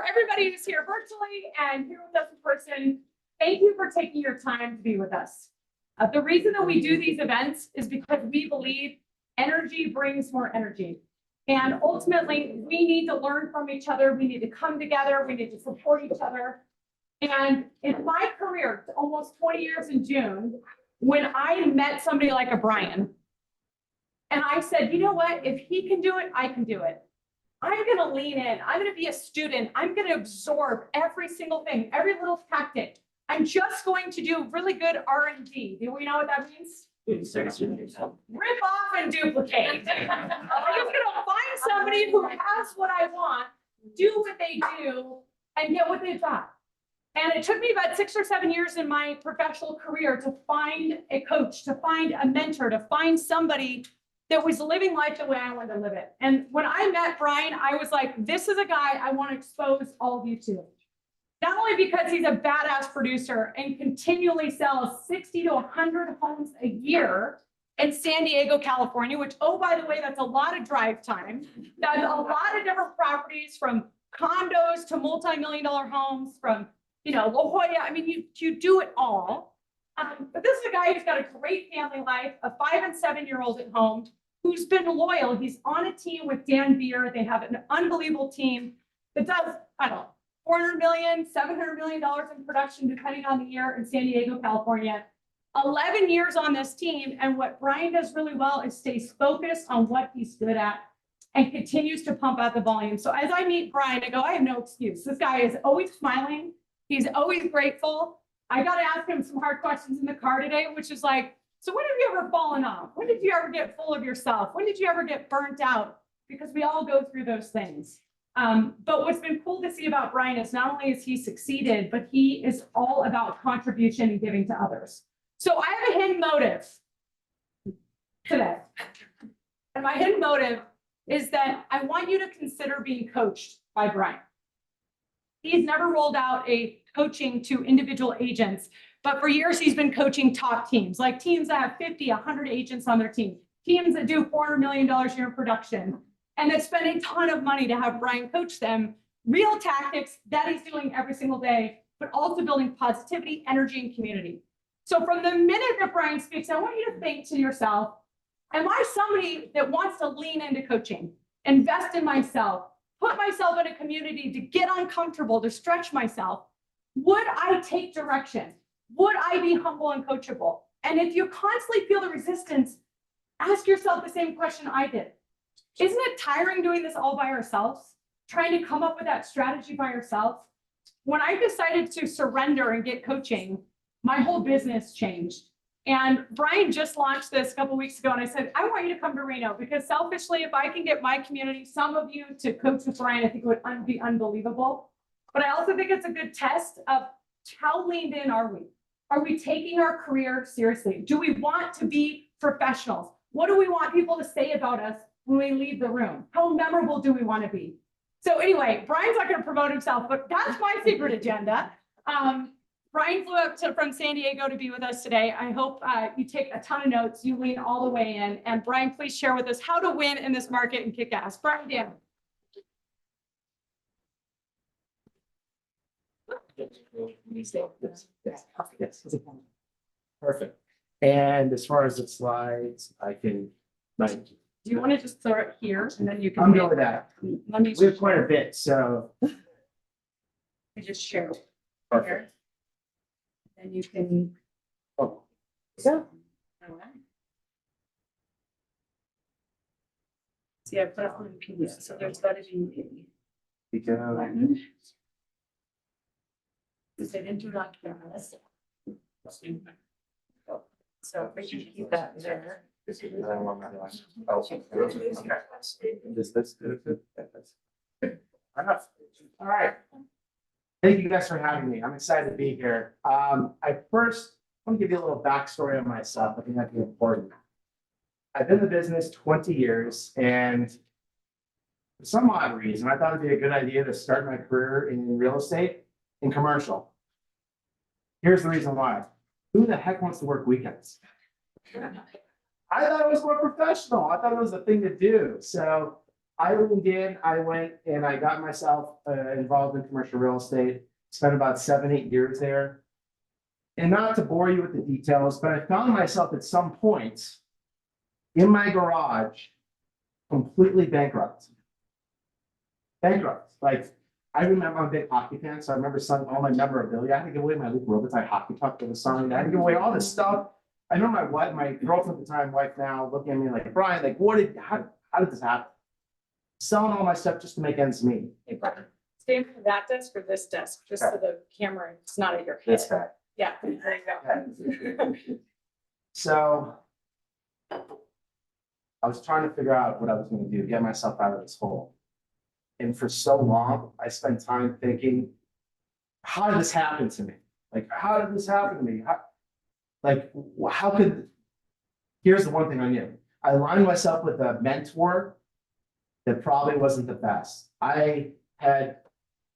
for everybody who's here virtually and here with us in person, thank you for taking your time to be with us. The reason that we do these events is because we believe energy brings more energy. And ultimately, we need to learn from each other. We need to come together. We need to support each other. And in my career, almost 20 years in June, when I met somebody like a Brian, and I said, you know what, if he can do it, I can do it. I'm going to lean in. I'm going to be a student. I'm going to absorb every single thing, every little tactic. I'm just going to do really good R&D. Do we know what that means? Rip off and duplicate. I'm just going to find somebody who has what I want, do what they do, and get what they've got. And it took me about 6 or 7 years in my professional career to find a coach, to find a mentor, to find somebody that was living life the way I wanted to live it. And when I met Brian, I was like, this is a guy I want to expose all of you to. Not only because he's a badass producer and continually sells 60 to 100 homes a year in San Diego, California, which, oh, by the way, that's a lot of drive time. That's a lot of different properties, from condos to multi-million-dollar homes, from, La Jolla. I mean, you do it all. But this is a guy who's got a great family life, a 5 and 7-year-old at home, who's been loyal. He's on a team with Dan Beer. They have an unbelievable team that does, I don't know, $400 million, $700 million in production, depending on the year, in San Diego, California. 11 years on this team. And what Brian does really well is stays focused on what he's good at and continues to pump out the volume. So as I meet Brian, I go, I have no excuse. This guy is always smiling. He's always grateful. I got to ask him some hard questions in the car today, which is like, so when have you ever fallen off? When did you ever get full of yourself? When did you ever get burnt out? Because we all go through those things. But what's been cool to see about Brian is not only has he succeeded, but he is all about contribution and giving to others. So I have a hidden motive today. And my hidden motive is that I want you to consider being coached by Brian. He's never rolled out a coaching to individual agents, but for years he's been coaching top teams, like teams that have 50, 100 agents on their team, teams that do $400 million a year in production, and that spend a ton of money to have Brian coach them. Real tactics that he's doing every single day, but also building positivity, energy, and community. So from the minute that Brian speaks, I want you to think to yourself, am I somebody that wants to lean into coaching, invest in myself, put myself in a community to get uncomfortable, to stretch myself? Would I take direction? Would I be humble and coachable? And if you constantly feel the resistance, ask yourself the same question I did. Isn't it tiring doing this all by ourselves? Trying to come up with that strategy by yourself? When I decided to surrender and get coaching, my whole business changed. And Brian just launched this a couple of weeks ago, and I said, I want you to come to Reno, because selfishly, if I can get my community, some of you, to coach with Brian, I think it would be unbelievable. But I also think it's a good test of how leaned in are we? Are we taking our career seriously? Do we want to be professionals? What do we want people to say about us when we leave the room? How memorable do we want to be? So anyway, Brian's not going to promote himself, but that's my secret agenda. Brian flew up from San Diego to be with us today. I hope you take a ton of notes, you lean all the way in. And Brian, please share with us how to win in this market and kick ass. Brian, Dan. Yes. Perfect. And as far as the slides, I can. Do you want to just throw it here and then you can? I'm good with that. Let me. We have quite a bit, so. Just share. Perfect. And you can. Oh. So. All right. See, I put it on PDF, so there's got to be. Because. They didn't do that cameras. So we can keep that there. This. Enough. All right. Thank you guys for having me. I'm excited to be here. I first want to give you a little backstory on myself. I think that'd be important. I've been in the business 20 years, and for some odd reason, I thought it'd be a good idea to start my career in real estate and commercial. Here's the reason why. Who the heck wants to work weekends? I thought it was more professional. I thought it was a thing to do. So I leaned in, I went and I got myself involved in commercial real estate, spent about 7, 8 years there. And not to bore you with the details, but I found myself at some point in my garage, completely bankrupt. Bankrupt. Like, I remember I'm a big hockey fan, so I remember selling all my memorabilia. I had to give away my Luke Robitaille hockey puck that was signed. I had to give away all this stuff. I know my girlfriend at the time, wife now, looking at me like, Brian, like, how did this happen? Selling all my stuff just to make ends meet. Hey, Brian, stand for that desk or this desk, just so the camera, it's not at your head. This guy. Yeah, there you go. So I was trying to figure out what I was going to do, get myself out of this hole. And for so long, I spent time thinking, how did this happen to me? Like, how did this happen to me? How could, here's the one thing I knew. I aligned myself with a mentor that probably wasn't the best. I had,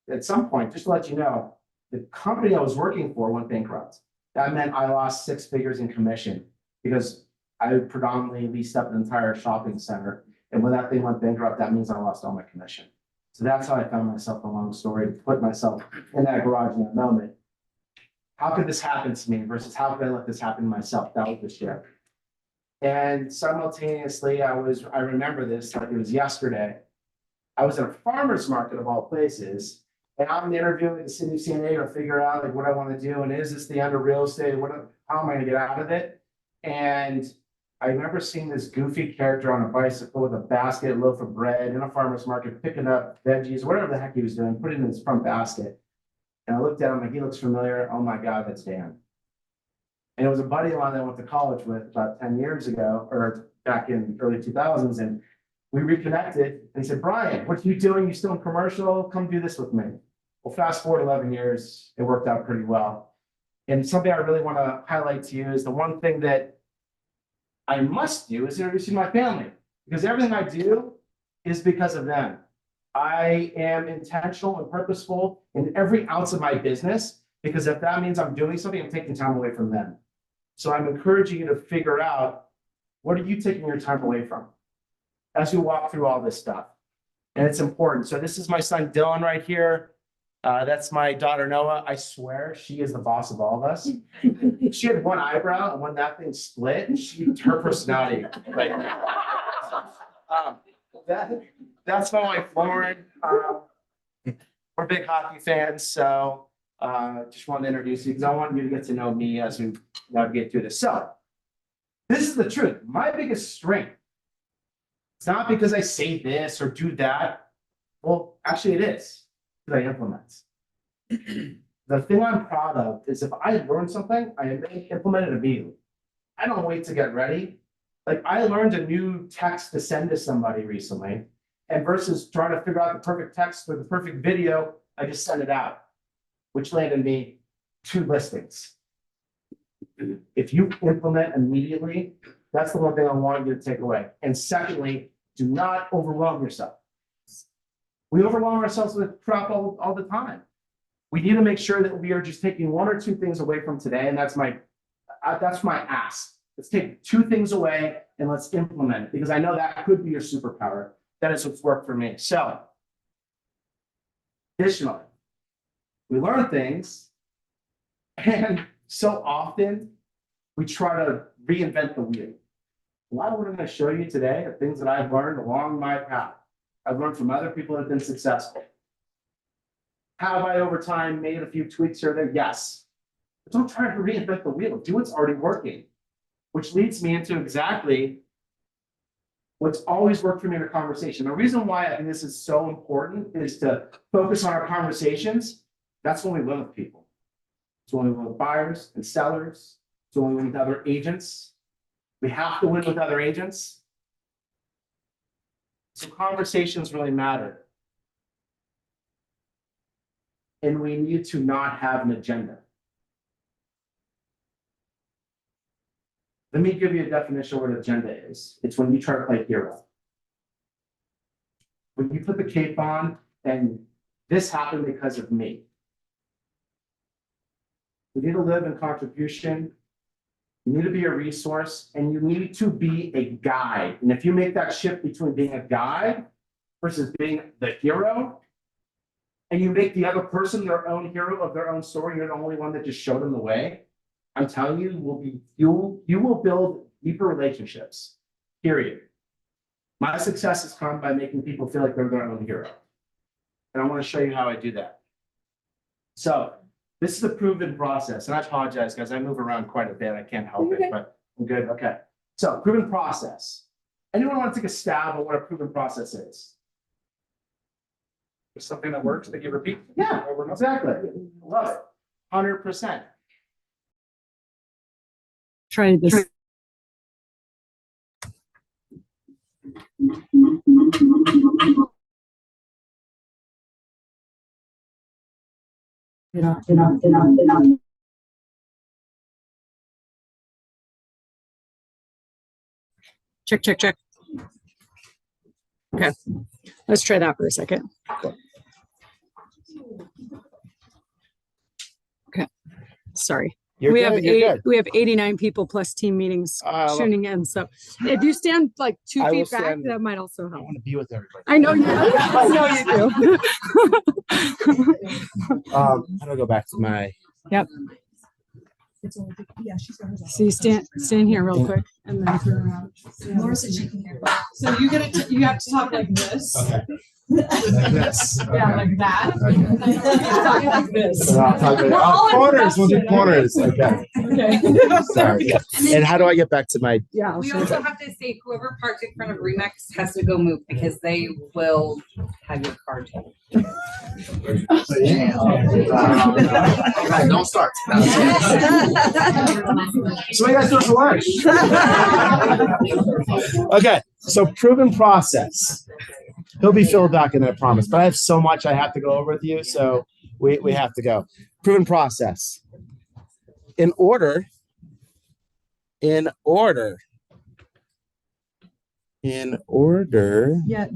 at some point, just to let you know, the company I was working for went bankrupt. That meant I lost 6 figures in commission because I predominantly leased up an entire shopping center. And when that thing went bankrupt, that means I lost all my commission. So that's how I found myself, a long story, put myself in that garage in that moment. How could this happen to me versus how could I let this happen to myself? That was the shift. And simultaneously, I remember this like it was yesterday. I was at a farmer's market of all places, and I'm interviewing the city of San Diego to figure out like what I want to do, and is this the end of real estate? How am I going to get out of it? And I remember seeing this goofy character on a bicycle with a basket, a loaf of bread in a farmer's market, picking up veggies, whatever the heck he was doing, putting it in his front basket. And I looked at him like, he looks familiar. Oh my God, that's Dan. And it was a buddy of mine that I went to college with about 10 years ago, or back in early 2000s. And we reconnected and he said, Brian, what are you doing? You still in commercial? Come do this with me. Well, fast forward 11 years, it worked out pretty well. And something I really want to highlight to you is the one thing that I must do is introduce you to my family, because everything I do is because of them. I am intentional and purposeful in every ounce of my business, because if that means I'm doing something, I'm taking time away from them. So I'm encouraging you to figure out, what are you taking your time away from as you walk through all this stuff? And it's important. So this is my son Dylan right here. That's my daughter Noah. I swear she is the boss of all of us. She had one eyebrow, and when that thing split, her personality. Like, that's my wife Lauren. We're big hockey fans, so just wanted to introduce you because I want you to get to know me as we navigate through this. So this is the truth. My biggest strength. It's not because I say this or do that. Well, actually, it is. I implement. The thing I'm proud of is if I learn something, I implement it immediately. I don't wait to get ready. Like, I learned a new text to send to somebody recently, and versus trying to figure out the perfect text or the perfect video, I just sent it out, which landed me 2 listings. If you implement immediately, that's the one thing I want you to take away. And secondly, do not overwhelm yourself. We overwhelm ourselves with crap all the time. We need to make sure that we are just taking 1 or 2 things away from today, and that's my ask. Let's take 2 things away and let's implement it, because I know that could be your superpower. That is what's worked for me. So, additionally, we learn things, and so often we try to reinvent the wheel. A lot of what I'm going to show you today are things that I've learned along my path. I've learned from other people that have been successful. Have I over time made a few tweaks here or there? Yes. But don't try to reinvent the wheel. Do what's already working. Which leads me into exactly what's always worked for me in a conversation. The reason why I think this is so important is to focus on our conversations. That's when we win with people. It's when we win with buyers and sellers. It's when we win with other agents. We have to win with other agents. So conversations really matter. And we need to not have an agenda. Let me give you a definition of what an agenda is. It's when you try to play hero. When you put the cape on and this happened because of me. You need to live in contribution. You need to be a resource, and you need to be a guide. And if you make that shift between being a guide versus being the hero, and you make the other person their own hero of their own story, you're the only one that just showed them the way, I'm telling you, you will build deeper relationships, period. My success has come by making people feel like they're their own hero. And I want to show you how I do that. So this is a proven process, and I apologize, guys. I move around quite a bit. I can't help it, but I'm good. Okay. So proven process. Anyone want to take a stab at what a proven process is? It's something that works that you repeat. Yeah, over and over. exactly. Love it. 100%. Try this. Check, check, check. Okay, let's try that for a second. Okay, sorry. We have 89 people plus team meetings tuning in. So if you stand like 2 I will feet back, stand- that might also I help. want to be with everybody. I know you. I know you do. How do I go back to my? Yep. So you stand here real quick and then turn around. Laura said she can hear. So you have to talk like this. Okay. Like this. Yeah, like that. Talk like this. So I'll talk about corners. We'll do corners. Okay. Okay. Sorry. And how do I get back to my? Yeah. I'll We show you. also have to say whoever parked in front of Remax has to go move because they will have your car taken. Don't start. So what you guys doing for lunch? Okay, so proven process. He'll be filled back in, I promise. But I have so much I have to go over with you, so we have to go. Proven process. In order. Yeah,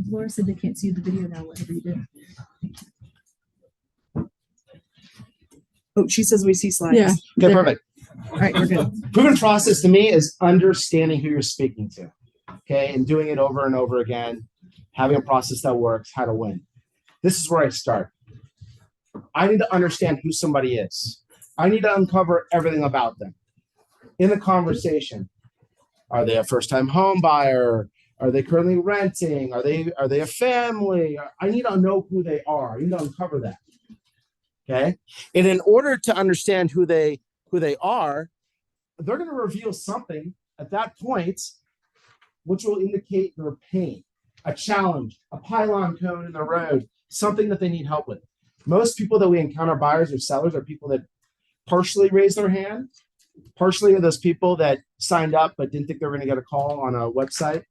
Laura said they can't see the video now, whatever you did. Oh, she says we see slides. Yeah. Okay, perfect. All right, we're good. Proven process to me is understanding who you're speaking to. Okay, and doing it over and over again, having a process that works, how to win. This is where I start. I need to understand who somebody is. I need to uncover everything about them. In the conversation, are they a first-time home buyer? Are they currently renting? Are they a family? I need to know who they are. I need to uncover that. Okay. And in order to understand who they are, they're going to reveal something at that point, which will indicate their pain, a challenge, a pylon cone in the road, something that they need help with. Most people that we encounter, buyers or sellers, are people that partially raise their hand. Partially are those people that signed up but didn't think they were going to get a call on a website,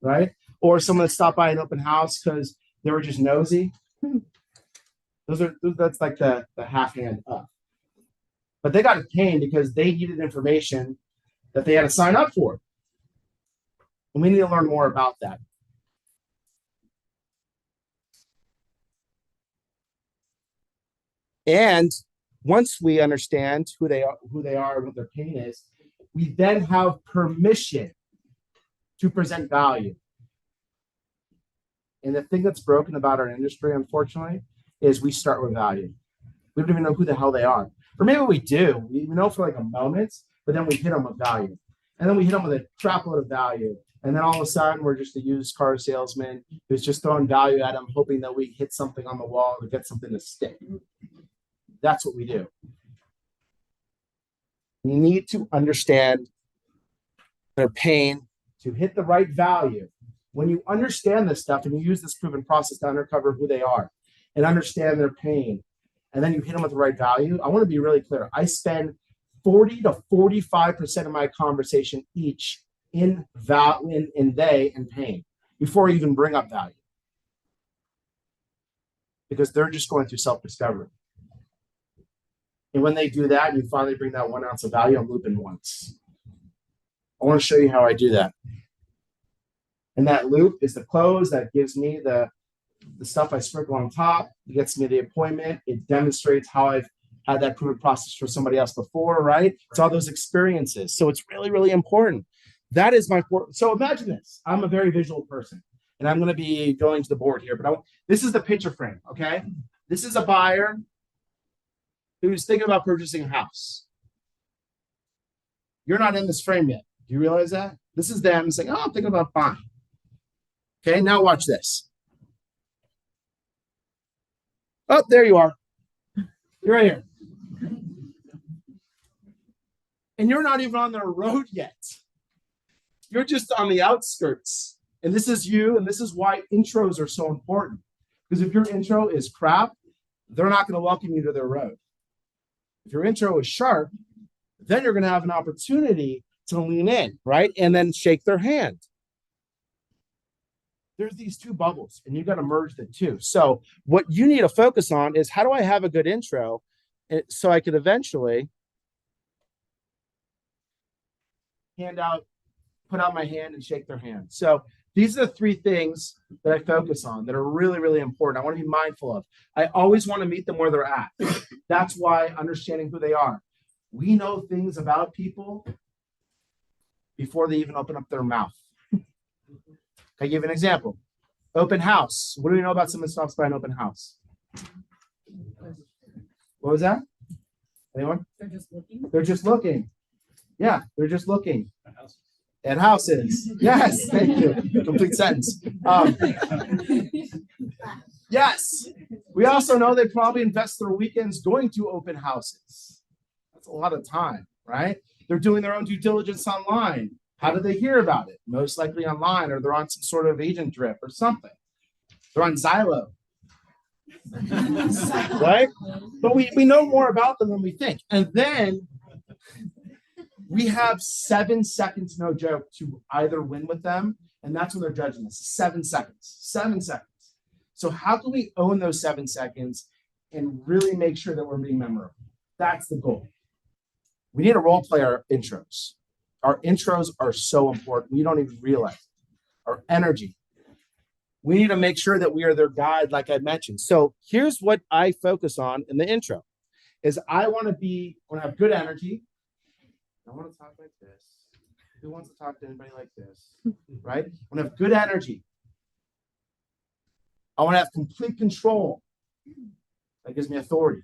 right? Or someone that stopped by an open house because they were just nosy. That's like the half hand up. But they got a pain because they needed information that they had to sign up for. And we need to learn more about that. And once we understand who they are and what their pain is, we then have permission to present value. And the thing that's broken about our industry, unfortunately, is we start with value. We don't even know who the hell they are. Or maybe we do. We know for like a moment, but then we hit them with value. And then we hit them with a crap load of value. And then all of a sudden, we're just a used car salesman who's just throwing value at them, hoping that we hit something on the wall to get something to stick. That's what we do. You need to understand their pain to hit the right value. When you understand this stuff and you use this proven process to uncover who they are and understand their pain, and then you hit them with the right value, I want to be really clear. I spend 40 to 45% of my conversation each in they and pain before I even bring up value. Because they're just going through self-discovery. And when they do that, and you finally bring that 1 ounce of value, I'm looping once. I want to show you how I do that. And that loop is the close that gives me the stuff I sprinkle on top. It gets me the appointment. It demonstrates how I've had that proven process for somebody else before, right? It's all those experiences. So it's really, really important. That is my, so imagine this. I'm a very visual person. and I'm going to be going to the board here, but this is the picture frame, okay? This is a buyer who's thinking about purchasing a house. You're not in this frame yet. Do you realize that? This is them saying, oh, I'm thinking about buying. Okay, now watch this. Oh, there you are. You're right here. And you're not even on the road yet. You're just on the outskirts. And this is you, and this is why intros are so important. Because if your intro is crap, they're not going to welcome you to their road. If your intro is sharp, then you're going to have an opportunity to lean in, right? And then shake their hand. There's these two bubbles, and you got to merge the two. So what you need to focus on is, how do I have a good intro so I could eventually put out my hand and shake their hand. So these are the three things that I focus on that are really, really important. I want to be mindful of. I always want to meet them where they're at. That's why understanding who they are. We know things about people before they even open up their mouth. I give an example. Open house. What do we know about someone who stops by an open house? What was that? Anyone? They're just looking. They're just looking. Yeah, they're just looking. At houses. Yes, thank you. Complete sentence. Yes. We also know they probably invest their weekends going to open houses. That's a lot of time, right? They're doing their own due diligence online. How did they hear about it? Most likely online, or they're on some sort of agent drip or something. They're on Zillow. Right? But we know more about them than we think. And then we have 7 seconds, no joke, to either win with them. And that's when they're judging us. 7 seconds. 7 seconds. So how can we own those 7 seconds and really make sure that we're being memorable? That's the goal. We need to role play our intros. Our intros are so important. We don't even realize it. Our energy. We need to make sure that we are their guide, like I mentioned. So here's what I focus on in the intro is I want to have good energy. I want to talk like this. Who wants to talk to anybody like this? Right? I want to have good energy. I want to have complete control. That gives me authority.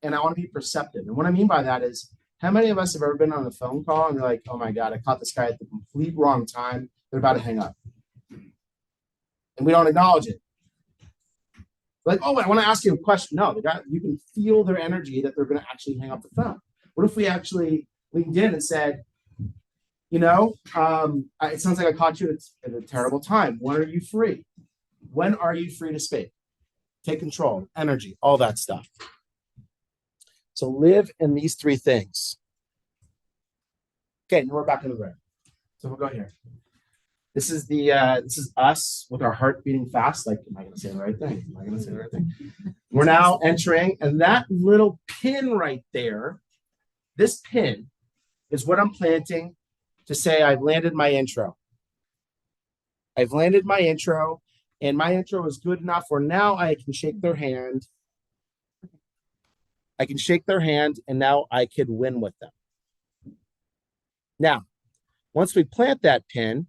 And I want to be perceptive. And what I mean by that is, how many of us have ever been on a phone call and you're like, oh my God, I caught this guy at the complete wrong time. They're about to hang up. And we don't acknowledge it. Like, oh, I want to ask you a question. No, you can feel their energy that they're going to actually hang up the phone. What if we actually leaned in and said, it sounds like I caught you at a terrible time. When are you free? When are you free to speak? Take control, energy, all that stuff. So live in these 3 things. Okay, now we're back in the room. So we'll go here. This is us with our heart beating fast. Like, am I going to say the right thing? Am I going to say the right thing? We're now entering, and that little pin right there, this pin is what I'm planting to say I've landed my intro. I've landed my intro, and my intro is good enough where now I can shake their hand. I can shake their hand, and now I could win with them. Now, once we plant that pin,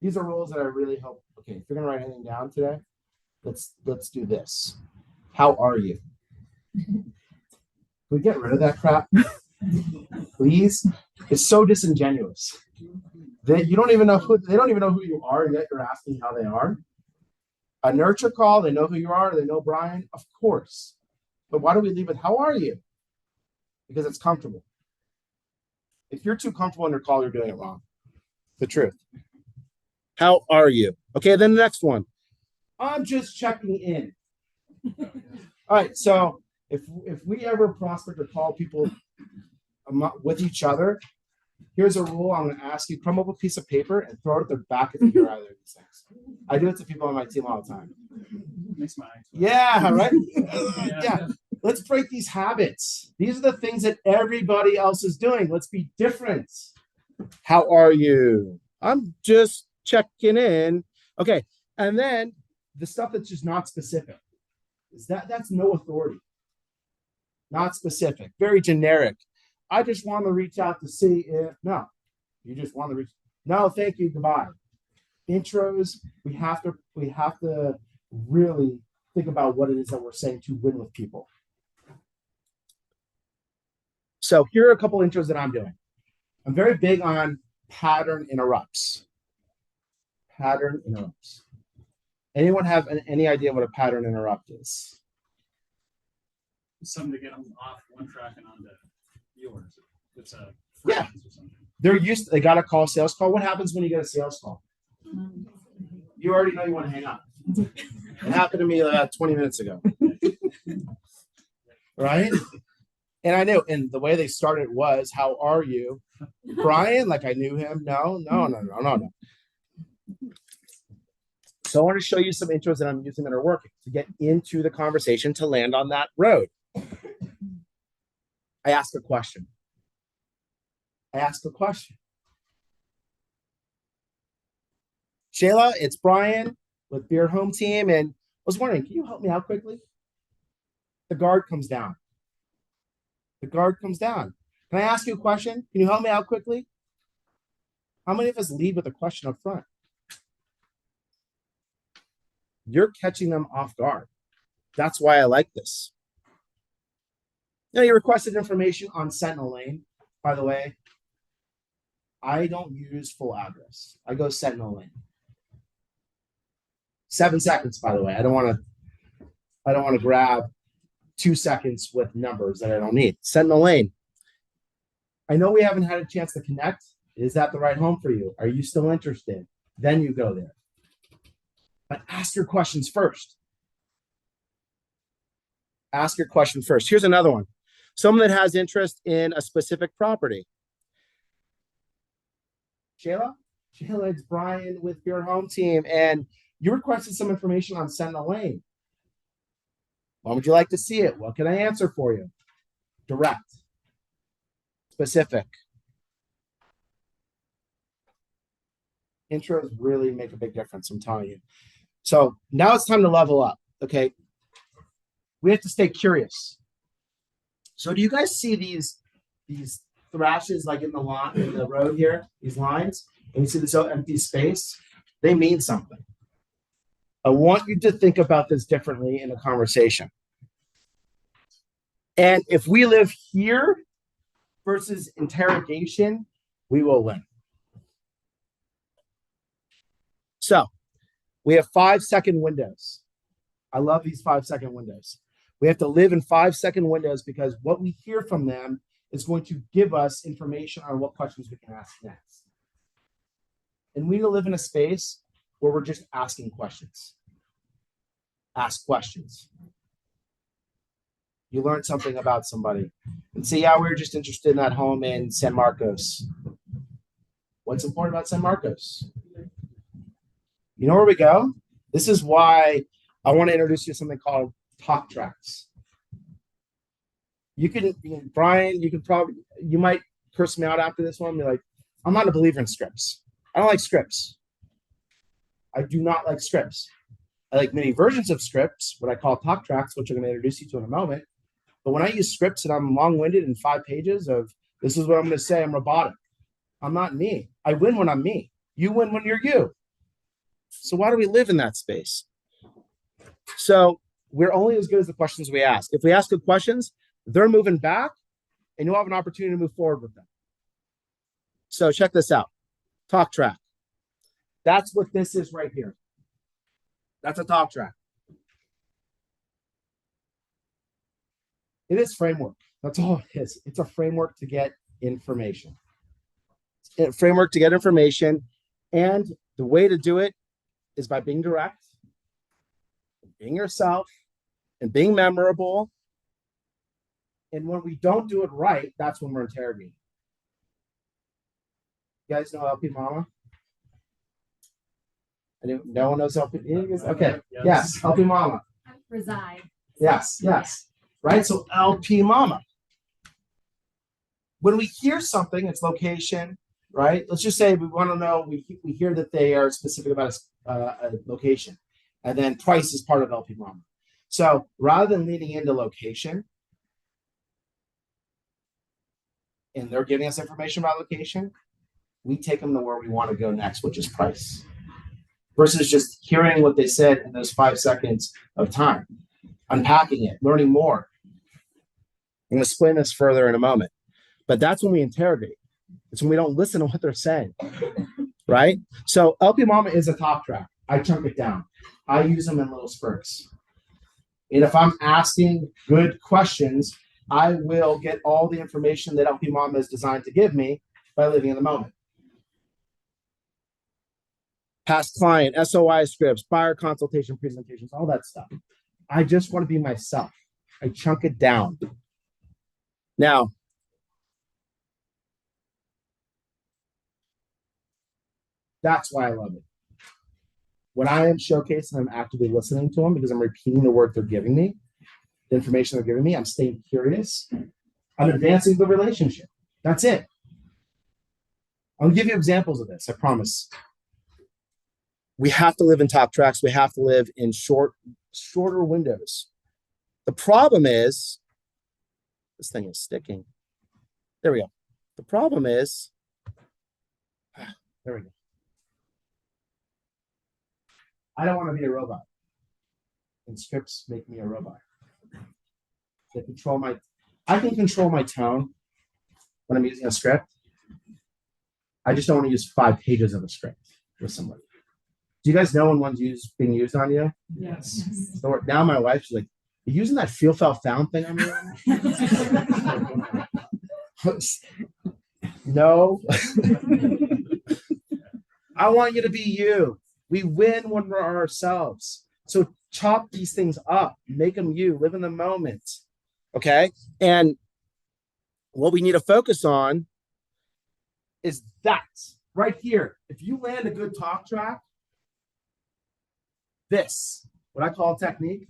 these are rules that I really hope. Okay, if you're gonna write anything down today, let's do this. How are you? Can we get rid of that crap? Please? It's so disingenuous. They don't even know who you are, and yet you're asking how they are. A nurture call, they know who you are, they know Brian, of course. But why do we leave it? How are you? Because it's comfortable. If you're too comfortable in your call, you're doing it wrong. The truth. How are you? Okay, then the next one. I'm just checking in. All right, so if we ever prospect or call people with each other, here's a rule I'm going to ask you. Crumble up a piece of paper and throw it at their back if you hear either of these things. I do it to people on my team all the time. Makes my eyes. Yeah, right? Yeah. Let's break these habits. These are the things that everybody else is doing. Let's be different. How are you? I'm just checking in. Okay. And then the stuff that's just not specific. That's no authority. Not specific. Very generic. I just want to reach out to see if, no, you just want to reach, no, thank you, goodbye. Intros, we have to really think about what it is that we're saying to win with people. So here are a couple intros that I'm doing. I'm very big on pattern interrupts. Pattern interrupts. Anyone have any idea what a pattern interrupt is? Something to get them off one track and onto yours. It's a Yeah. or something. They got a call, sales call. What happens when you get a sales call? You already know you want to hang up. It happened to me about 20 minutes ago. Right? And I knew, and the way they started was, how are you? Brian, like I knew him. No. So I want to show you some intros that I'm using that are working to get into the conversation to land on that road. I ask a question. Shayla, it's Brian with Beer Home Team, and I was wondering, can you help me out quickly? The guard comes down. Can I ask you a question? Can you help me out quickly? How many of us lead with a question up front? You're catching them off guard. That's why I like this. Now, you requested information on Sentinel Lane. By the way, I don't use full address. I go Sentinel Lane. 7 seconds, by the way. I don't want to grab 2 seconds with numbers that I don't need. Sentinel Lane. I know we haven't had a chance to connect. Is that the right home for you? Are you still interested? Then you go there. But ask your questions first. Here's another one. Someone that has interest in a specific property. Shayla, it's Brian with Beer Home Team, and you requested some information on Sentinel Lane. When would you like to see it? What can I answer for you? Direct. Specific. Intros really make a big difference, I'm telling you. So now it's time to level up, okay? We have to stay curious. So do you guys see these thrashes like in the road here, these lines? And you see this empty space? They mean something. I want you to think about this differently in a conversation. And if we live here versus interrogation, we will win. So we have 5-second windows. I love these 5-second windows. We have to live in 5-second windows because what we hear from them is going to give us information on what questions we can ask next. And we need to live in a space where we're just asking questions. Ask questions. You learn something about somebody and say, yeah, we're just interested in that home in San Marcos. What's important about San Marcos? You know where we go? This is why I want to introduce you to something called talk tracks. Brian, you might curse me out after this one. Be like, I'm not a believer in scripts. I don't like scripts. I do not like scripts. I like many versions of scripts, what I call talk tracks, which I'm going to introduce you to in a moment. But when I use scripts and I'm long-winded in 5 pages of this is what I'm going to say, I'm robotic. I'm not me. I win when I'm me. You win when you're you. So why do we live in that space? So we're only as good as the questions we ask. If we ask good questions, they're moving back and you'll have an opportunity to move forward with them. So check this out. Talk track. That's what this is right here. That's a talk track. It is framework. That's all it is. It's a framework to get information. And the way to do it is by being direct, being yourself, and being memorable. And when we don't do it right, that's when we're interrogating. You guys know LP Mama? No one knows LP? Okay. Yes, LP Mama. Reside. Yes. Right? So LP Mama. When we hear something, it's location, right? Let's just say we want to know, we hear that they are specific about a location. And then price is part of LP Mama. So rather than leaning into location, and they're giving us information about location, we take them to where we want to go next, which is price. Versus just hearing what they said in those 5 seconds of time, unpacking it, learning more. I'm going to explain this further in a moment, but that's when we interrogate. It's when we don't listen to what they're saying, right? So LP Mama is a talk track. I chunk it down. I use them in little spurts. And if I'm asking good questions, I will get all the information that LP Mama is designed to give me by living in the moment. Past client, SOI scripts, buyer consultation presentations, all that stuff. I just want to be myself. I chunk it down. Now, that's why I love it. When I am showcasing, I'm actively listening to them because I'm repeating the work they're giving me, the information they're giving me. I'm staying curious. I'm advancing the relationship. That's it. I'll give you examples of this, I promise. We have to live in talk tracks. We have to live in shorter windows. The problem is, this thing is sticking. There we go. The problem is, there we go. I don't want to be a robot. And scripts make me a robot. I can control my tone when I'm using a script. I just don't want to use 5 pages of a script with somebody. Do you guys know when one's being used on you? Yes. So now my wife, she's like, "You're using that feel, felt, found thing on me?" No. I want you to be you. We win when we're ourselves. So chop these things up, make them you, live in the moment. Okay? And what we need to focus on is that right here. If you land a good talk track, this, what I call a technique,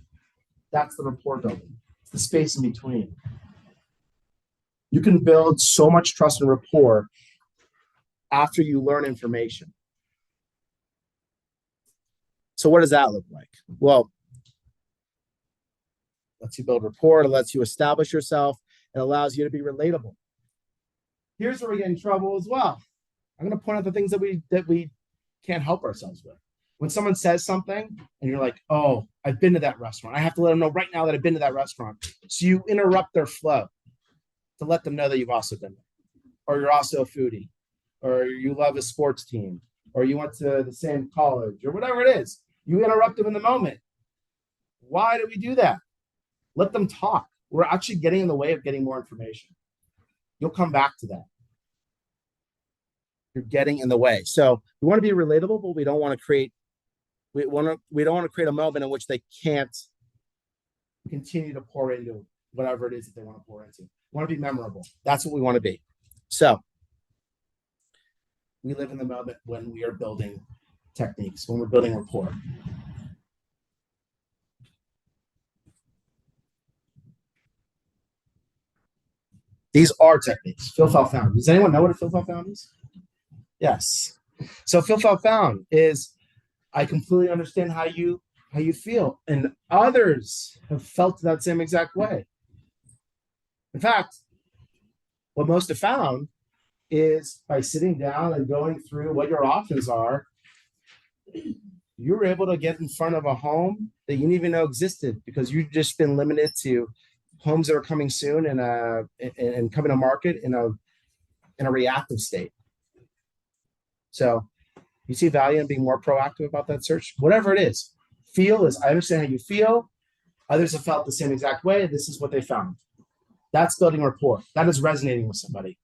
that's the rapport building. It's the space in between. You can build so much trust and rapport after you learn information. So what does that look like? Well, it lets you build rapport, it lets you establish yourself, it allows you to be relatable. Here's where we get in trouble as well. I'm going to point out the things that we can't help ourselves with. When someone says something and you're like, "Oh, I've been to that restaurant. I have to let them know right now that I've been to that restaurant." So you interrupt their flow to let them know that you've also been there, or you're also a foodie, or you love a sports team, or you went to the same college, or whatever it is. You interrupt them in the moment. Why do we do that? Let them talk. We're actually getting in the way of getting more information. You'll come back to that. You're getting in the way. So we want to be relatable, but we don't want to create. We don't want to create a moment in which they can't continue to pour into whatever it is that they want to pour into. We want to be memorable. That's what we want to be. So we live in the moment when we are building techniques, when we're building rapport. These are techniques. Feel, felt, found. Does anyone know what a feel, felt, found is? Yes. So feel, felt, found is, I completely understand how you feel, and others have felt that same exact way. In fact, what most have found is by sitting down and going through what your options are, you're able to get in front of a home that you didn't even know existed because you've just been limited to homes that are coming soon and coming to market in a reactive state. So you see value in being more proactive about that search, whatever it is. Feel is, I understand how you feel. Others have felt the same exact way. This is what they found. That's building rapport. That is resonating with somebody.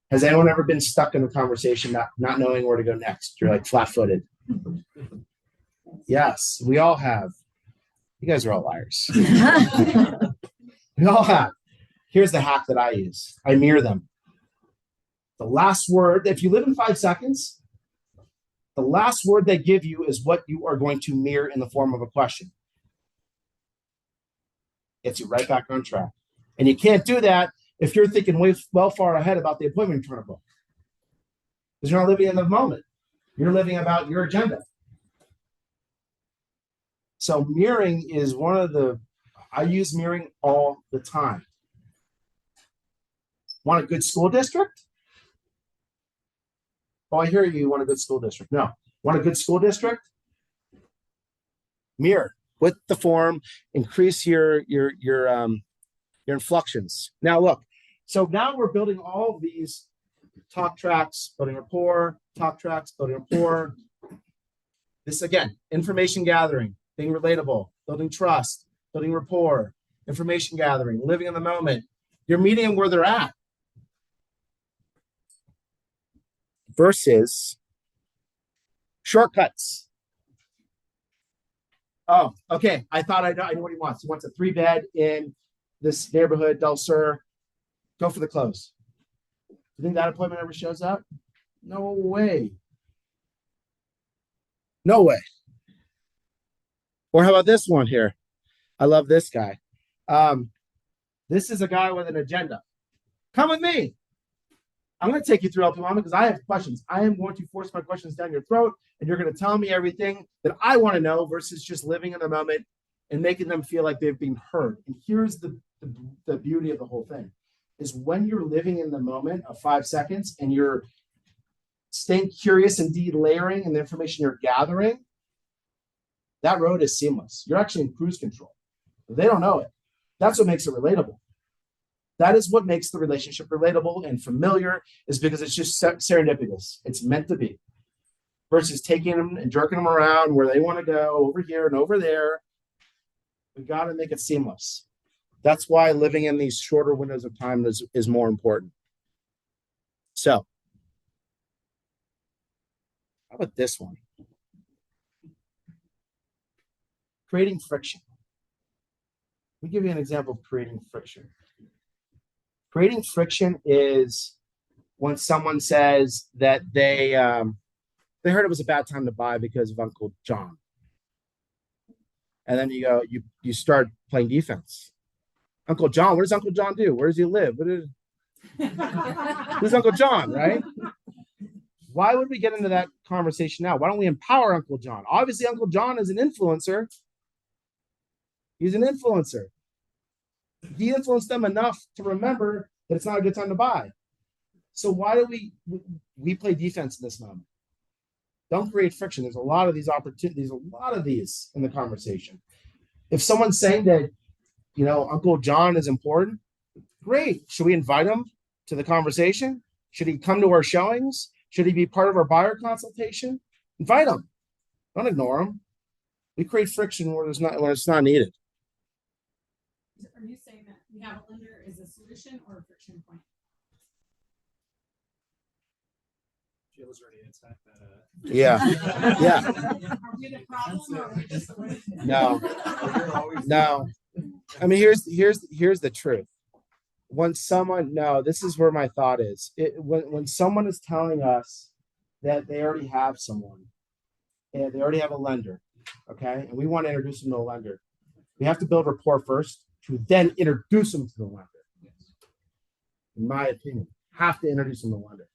Has anyone ever been stuck in a conversation, not knowing where to go next? You're like flat-footed. Yes, we all have. You guys are all liars. We all have. Here's the hack that I use. I mirror them. The last word, if you live in 5 seconds, the last word they give you is what you are going to mirror in the form of a question. Gets you right back on track. And you can't do that if you're thinking well far ahead about the appointment you're trying to book. Because you're not living in the moment. You're living about your agenda. So mirroring is I use mirroring all the time. Want a good school district? Oh, I hear you want a good school district. No. Want a good school district? Mirror with the form, increase your inflections. Now look, so now we're building all of these talk tracks, building rapport, talk tracks, building rapport. This again, information gathering, being relatable, building trust, building rapport, information gathering, living in the moment. You're meeting them where they're at. Versus shortcuts. Oh, okay. I thought I know what he wants. He wants a 3-bed in this neighborhood, Del Sur. Go for the close. You think that appointment ever shows up? No way. No way. Or how about this one here? I love this guy. This is a guy with an agenda. Come with me. I'm going to take you through LP Mama because I have questions. I am going to force my questions down your throat, and you're going to tell me everything that I want to know versus just living in the moment and making them feel like they've been heard. And here's the beauty of the whole thing is when you're living in the moment of 5 seconds and you're staying curious and delayering and the information you're gathering, that road is seamless. You're actually in cruise control. They don't know it. That's what makes it relatable. That is what makes the relationship relatable and familiar, is because it's just serendipitous. It's meant to be. Versus taking them and jerking them around where they want to go, over here and over there. We got to make it seamless. That's why living in these shorter windows of time is more important. So, how about this one? Creating friction. Let me give you an example of creating friction. Creating friction is when someone says that they heard it was a bad time to buy because of Uncle John. And then you start playing defense. Uncle John, what does Uncle John do? Where does he live? Who's Uncle John, right? Why would we get into that conversation now? Why don't we empower Uncle John? Obviously, Uncle John is an influencer. He's an influencer. He influenced them enough to remember that it's not a good time to buy. So why do we play defense in this moment? Don't create friction. There's a lot of these opportunities, a lot of these in the conversation. If someone's saying that, Uncle John is important, great. Should we invite him to the conversation? Should he come to our showings? Should he be part of our buyer consultation? Invite him. Don't ignore him. We create friction where it's not needed. Are you saying that we have a lender is a solution or a friction point? Jill's ready to attack that. Yeah. Yeah. Are we the problem or are we just the solution? No. I mean, here's the truth. This is where my thought is. When someone is telling us that they already have someone and they already have a lender, okay, and we want to introduce them to a lender, we have to build rapport first to then introduce them to the lender. In my opinion, have to introduce them to the lender.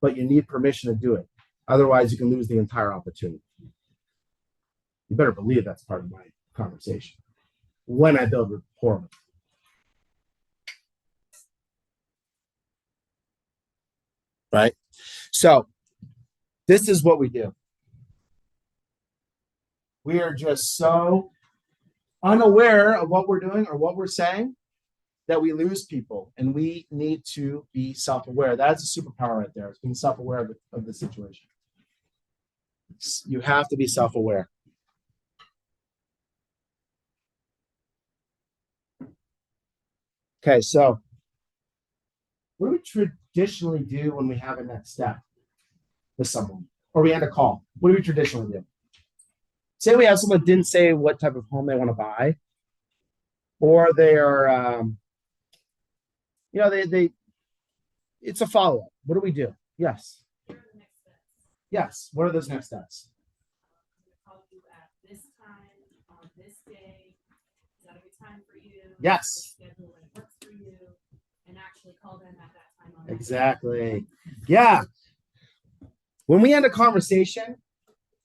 But you need permission to do it. Otherwise, you can lose the entire opportunity. You better believe that's part of my conversation when I build rapport with them. Right? So this is what we do. We are just so unaware of what we're doing or what we're saying that we lose people, and we need to be self-aware. That's a superpower right there. It's being self-aware of the situation. You have to be self-aware. Okay, so what do we traditionally do when we have a next step with someone, or we end a call? What do we traditionally do? Say we have someone that didn't say what type of home they want to buy, or they are, it's a follow-up. What do we do? Yes. Yes. What are those next steps? Call you at this time on this day. Is that a good time for you? Yes. Schedule when it works for you, and actually call them at that time. On Exactly. Yeah. When we end a conversation,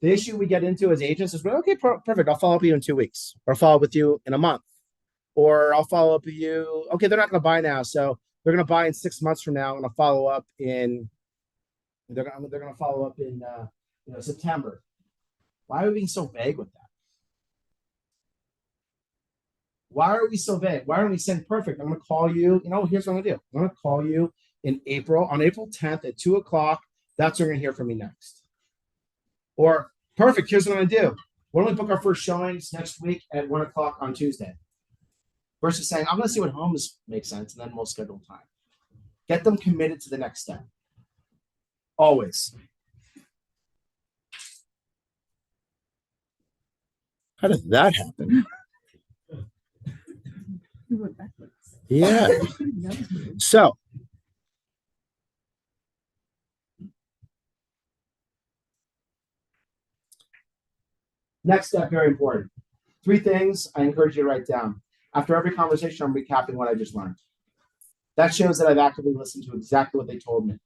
the issue we get into as agents is, okay, perfect. I'll follow up with you in 2 weeks, or follow up with you in a month, or I'll follow up with you. Okay, they're not going to buy now, so They're gonna buy in 6 months from now. I'm gonna follow up in. They're gonna follow up in September. Why are we being so vague with that? Why are we so vague? Why aren't we saying perfect? I'm gonna call you. Here's what I'm gonna do. I'm gonna call you in April, on April 10th at 2:00. That's when you're gonna hear from me next. Or perfect. Here's what I'm gonna do. Why don't we book our first showings next week at 1:00 on Tuesday? Versus saying, I'm gonna see what homes make sense, and then we'll schedule time. Get them committed to the next step. Always. How did that happen? Yeah. So, next step, very important. 3 things I encourage you to write down. After every conversation, I'm recapping what I just learned. That shows that I've actively listened to exactly what they told me.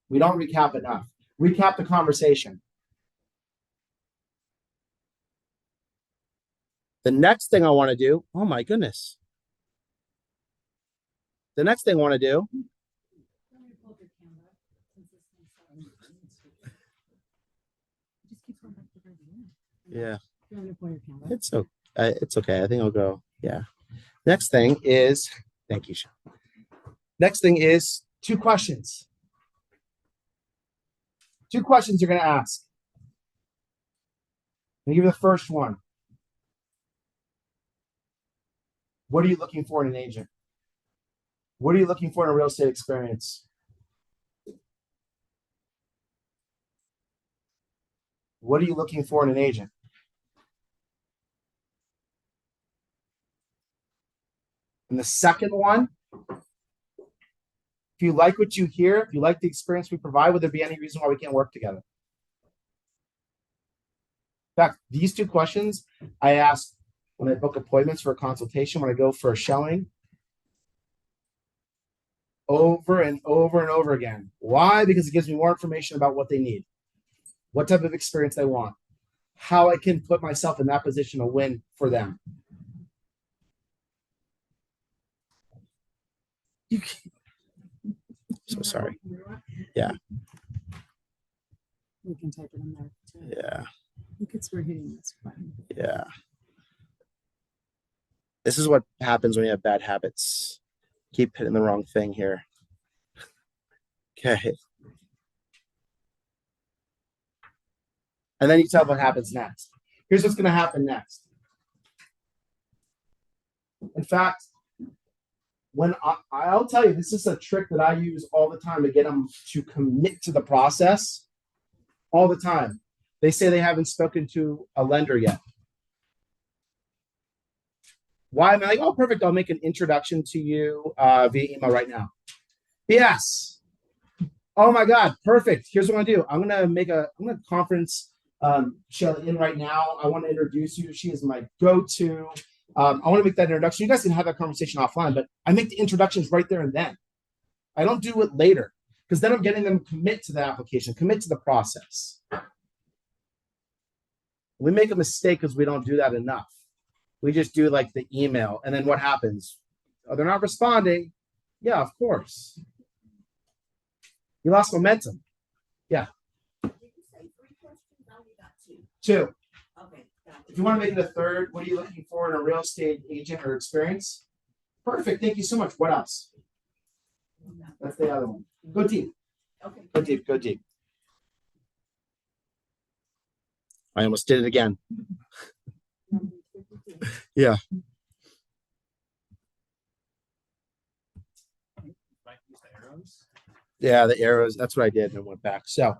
We don't recap enough. Recap the conversation. The next thing I want to do, oh my goodness. The next thing I want to do. Yeah. It's okay. I think I'll go. Yeah. Next thing is, thank you, Sean. Next thing is 2 questions. 2 questions you're going to ask. I'll give you the first one. What are you looking for in an agent? What are you looking for in a real estate experience? What are you looking for in an agent? And the second one, if you like what you hear, if you like the experience we provide, would there be any reason why we can't work together? In fact, these 2 questions I ask when I book appointments for a consultation, when I go for a showing, over and over and over again. Why? Because it gives me more information about what they need, what type of experience they want, how I can put myself in that position to win for them. So sorry. Yeah. We can type it in there too. Yeah. Look, it's we're hitting this button. Yeah. This is what happens when you have bad habits. Keep hitting the wrong thing here. Okay. And then you tell what happens next. Here's what's going to happen next. In fact, when I'll tell you, this is a trick that I use all the time to get them to commit to the process. All the time. They say they haven't spoken to a lender yet. Why am I like, oh, perfect. I'll make an introduction to you via email right now. Yes. Oh my God. Perfect. Here's what I'm going to do. I'm going to conference Shelly in right now. I want to introduce you. She is my go-to. I want to make that introduction. You guys can have that conversation offline, but I make the introductions right there and then. I don't do it later because then I'm getting them commit to the application, commit to the process. We make a mistake because we don't do that enough. We just do like the email, and then what happens? Oh, they're not responding. Yeah, of course. You lost momentum. Yeah. Did you say 3 questions? I only got 2. 2. Okay. Got If you want to make it a third, what are you looking for in a real estate agent or experience? Perfect. Thank you so much. What else? That's the other one. Go deep. Okay. Go deep. Go deep. I almost did it again. Yeah. Right, use the arrows. Yeah, the arrows. That's what I did and went back. So,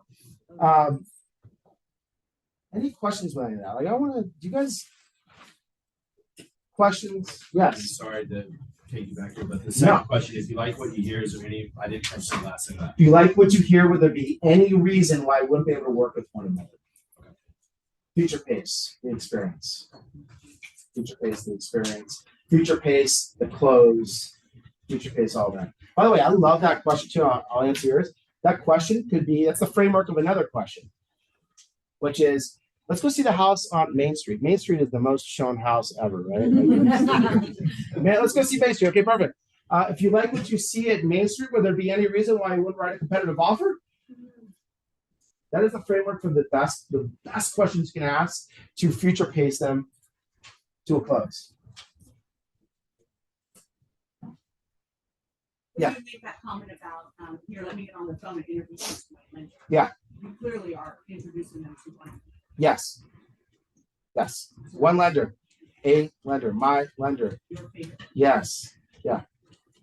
any questions about any of that? Like, I want to. Do you guys questions? I'm Yes. sorry to take you back here, but the second question is, you like what you hear? Is there any? I didn't catch the last of that. If you like what you hear, would there be any reason why I wouldn't be able to work with one another? Future pace, the experience. Future pace, the experience. Future pace, the close. Future pace, all that. By the way, I love that question too. I'll answer yours. That question could be, that's the framework of another question, which is, let's go see the house on Main Street. Main Street is the most shown house ever, right? Man, let's go see Main Street. Okay, perfect. If you like what you see at Main Street, would there be any reason why you wouldn't write a competitive offer? That is the framework for the best questions you can ask to future pace them to a close. Yeah. You make that comment about, here, let me get on the phone and introduce you to my lender. Yeah. You clearly are introducing them to one. Yes. Yes. One lender. A lender. My lender. Your favorite. Yes. Yeah.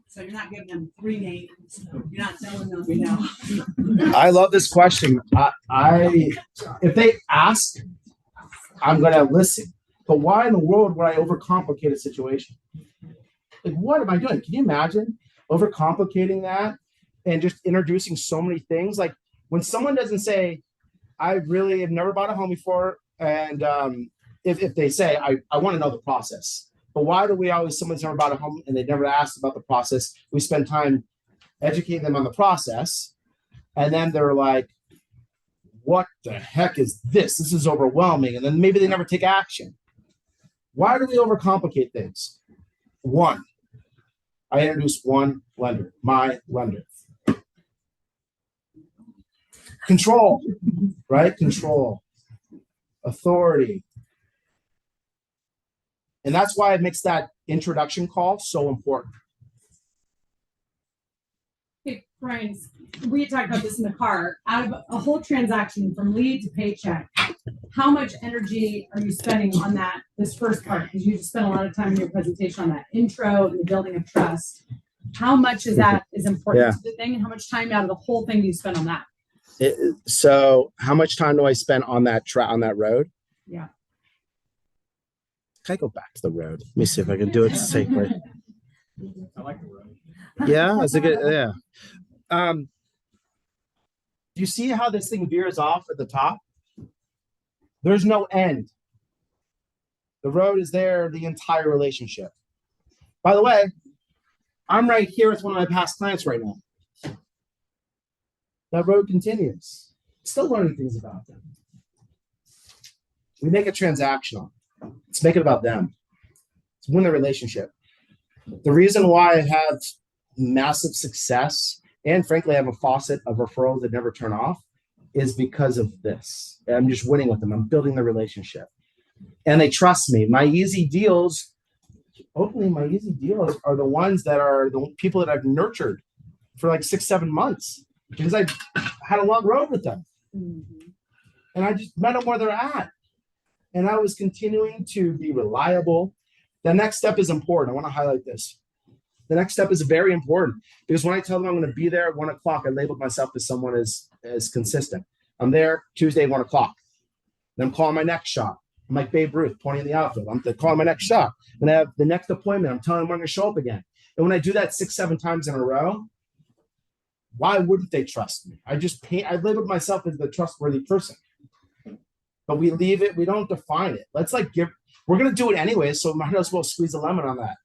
So you're not giving them 3 names. You're not telling them, you know. I love this question. I if they ask, I'm gonna listen. But why in the world would I overcomplicate a situation? Like, what am I doing? Can you imagine overcomplicating that and just introducing so many things? Like when someone doesn't say, I really have never bought a home before, and if they say, I want to know the process. But why do we always, someone's never bought a home and they've never asked about the process? We spend time educating them on the process. And then they're like, what the heck is this? This is overwhelming. And then maybe they never take action. Why do we overcomplicate things? One, I introduce one lender, my lender. Control, right? Control, authority. And that's why it makes that introduction call so important. Okay, Brian, we had talked about this in the car. Out of a whole transaction from lead to paycheck, how much energy are you spending on this first part? Because you just spent a lot of time in your presentation on that intro and the building of trust. How much is that is important to the thing, and how much time out of the whole thing do you spend on that? So how much time do I spend on that road? Yeah. Can I go back to the road? Let me see if I can do it safely. I like the road. Yeah, it's a good, yeah. Do you see how this thing veers off at the top? There's no end. The road is there, the entire relationship. By the way, I'm right here with one of my past clients right now. That road continues. Still learning things about them. We make it transactional. Let's make it about them. Let's win the relationship. The reason why I have massive success, and frankly, I have a faucet of referrals that never turn off, is because of this. I'm just winning with them. I'm building the relationship. And they trust me. My easy deals, hopefully my easy deals are the ones that are the people that I've nurtured for like 6-7 months because I had a long road with them. Mm-hmm. And I just met them where they're at. And I was continuing to be reliable. The next step is important. I want to highlight this. The next step is very important because when I tell them I'm going to be there at 1 o'clock, I labeled myself as someone as consistent. I'm there Tuesday, 1 o'clock. Then I'm calling my next shot. I'm like Babe Ruth pointing in the outfield. I'm calling my next shot. When I have the next appointment, I'm telling them I'm going to show up again. And when I do that 6-7 times in a row, why wouldn't they trust me? I labeled myself as the trustworthy person. But we leave it, we don't define it. Let's we're going to do it anyway, so might as well squeeze a lemon on that.